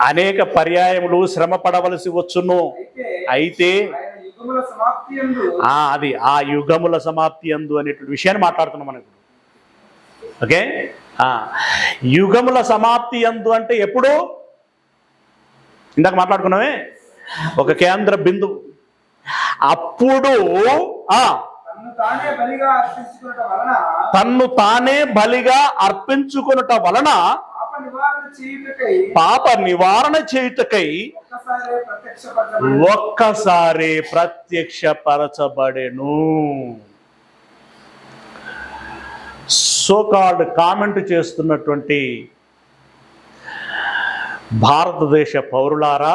అనేక పర్యాయములు శ్రమ పడవలసి వచ్చును. అయితే అది ఆ యుగముల సమాప్తి యందు అనేటువంటి విషయాన్ని మాట్లాడుతున్నాం మనం ఇప్పుడు. ఓకే, యుగముల సమాప్తి యందు అంటే ఎప్పుడు? ఇందాక మాట్లాడుకున్నామే, ఒక కేంద్ర బిందువు. అప్పుడు తన్ను తానే బలిగా అర్పించుకునుట వలన పాప నివారణ చేయుటకై ఒక్కసారి ప్రత్యక్షపరచబడెను. సోకాల్డ్ కామెంట్ చేస్తున్నటువంటి భారతదేశ పౌరులారా,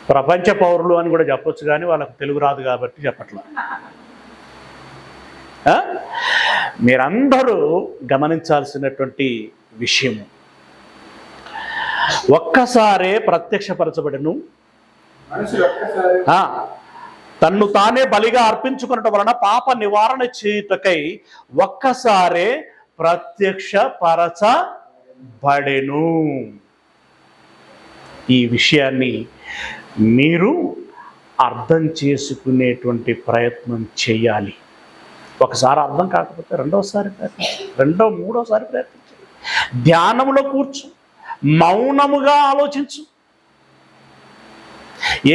ప్రపంచ పౌరులు అని కూడా చెప్పొచ్చు, కానీ వాళ్ళకు తెలుగు రాదు కాబట్టి చెప్పట్లా. మీరందరూ గమనించాల్సినటువంటి విషయము, ఒక్కసారే ప్రత్యక్షపరచబడను. తన్ను తానే బలిగా అర్పించుకున్నట వలన పాప నివారణ చేయుటకై ఒక్కసారే ప్రత్యక్షపరచబడెను. ఈ విషయాన్ని మీరు అర్థం చేసుకునేటువంటి ప్రయత్నం చేయాలి. ఒకసారి అర్థం కాకపోతే రెండోసారి ప్రయత్నించు, మూడోసారి ప్రయత్నించు. ధ్యానంలో కూర్చు, మౌనముగా ఆలోచించు,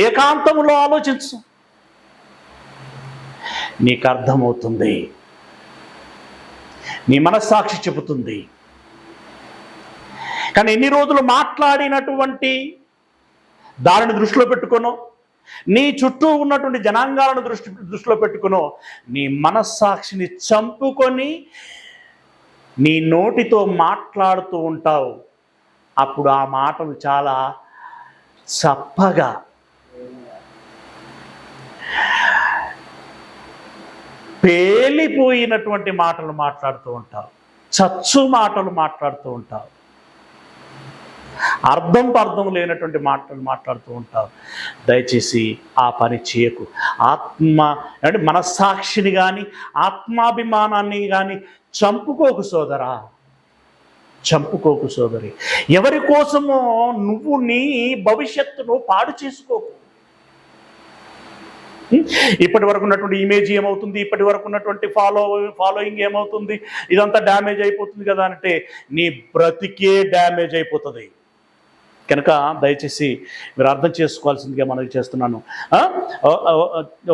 ఏకాంతములో ఆలోచించు, నీకు అర్థమవుతుంది. నీ మనస్సాక్షి చెబుతుంది. కానీ ఎన్ని రోజులు మాట్లాడినటువంటి దానిని దృష్టిలో పెట్టుకోను, నీ చుట్టూ ఉన్నటువంటి జనాంగాలను దృష్టిలో పెట్టుకునో, నీ మనస్సాక్షిని చంపుకొని నీ నోటితో మాట్లాడుతూ ఉంటావు. అప్పుడు ఆ మాటలు చాలా చప్పగా, పేలిపోయినటువంటి మాటలు మాట్లాడుతూ ఉంటావు, చచ్చు మాటలు మాట్లాడుతూ ఉంటావు, అర్థం లేనటువంటి మాటలు మాట్లాడుతూ ఉంటావు. దయచేసి ఆ పని చేయకు. అంటే మనస్సాక్షిని కానీ ఆత్మాభిమానాన్ని కానీ చంపుకోకు సోదరా, చంపుకోకు సోదరి. ఎవరి కోసమో నువ్వు నీ భవిష్యత్తును పాడు చేసుకోకు. ఇప్పటి వరకు ఉన్నటువంటి ఇమేజ్ ఏమవుతుంది, ఇప్పటి వరకు ఉన్నటువంటి ఫాలోయింగ్ ఏమవుతుంది, ఇదంతా డ్యామేజ్ అయిపోతుంది కదా అంటే నీ బ్రతికే డ్యామేజ్ అయిపోతుంది. కనుక దయచేసి మీరు అర్థం చేసుకోవాల్సిందిగా మనకి చేస్తున్నాను.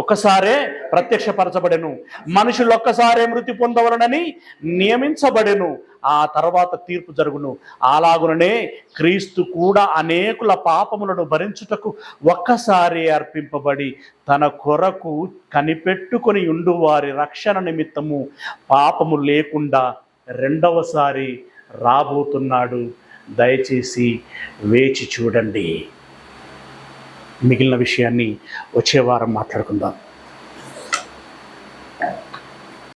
ఒక్కసారే ప్రత్యక్షపరచబడెను, మనుషులు ఒక్కసారే మృతి పొందవలనని నియమించబడెను, ఆ తర్వాత తీర్పు జరుగును. అలాగుననే క్రీస్తు కూడా అనేకుల పాపములను భరించుటకు ఒక్కసారి అర్పింపబడి తన కొరకు కనిపెట్టుకొని ఉండు వారి రక్షణ నిమిత్తము పాపము లేకుండా రెండవసారి రాబోతున్నాడు. దయచేసి వేచి చూడండి. మిగిలిన విషయాన్ని వచ్చే వారం మాట్లాడుకుందాం.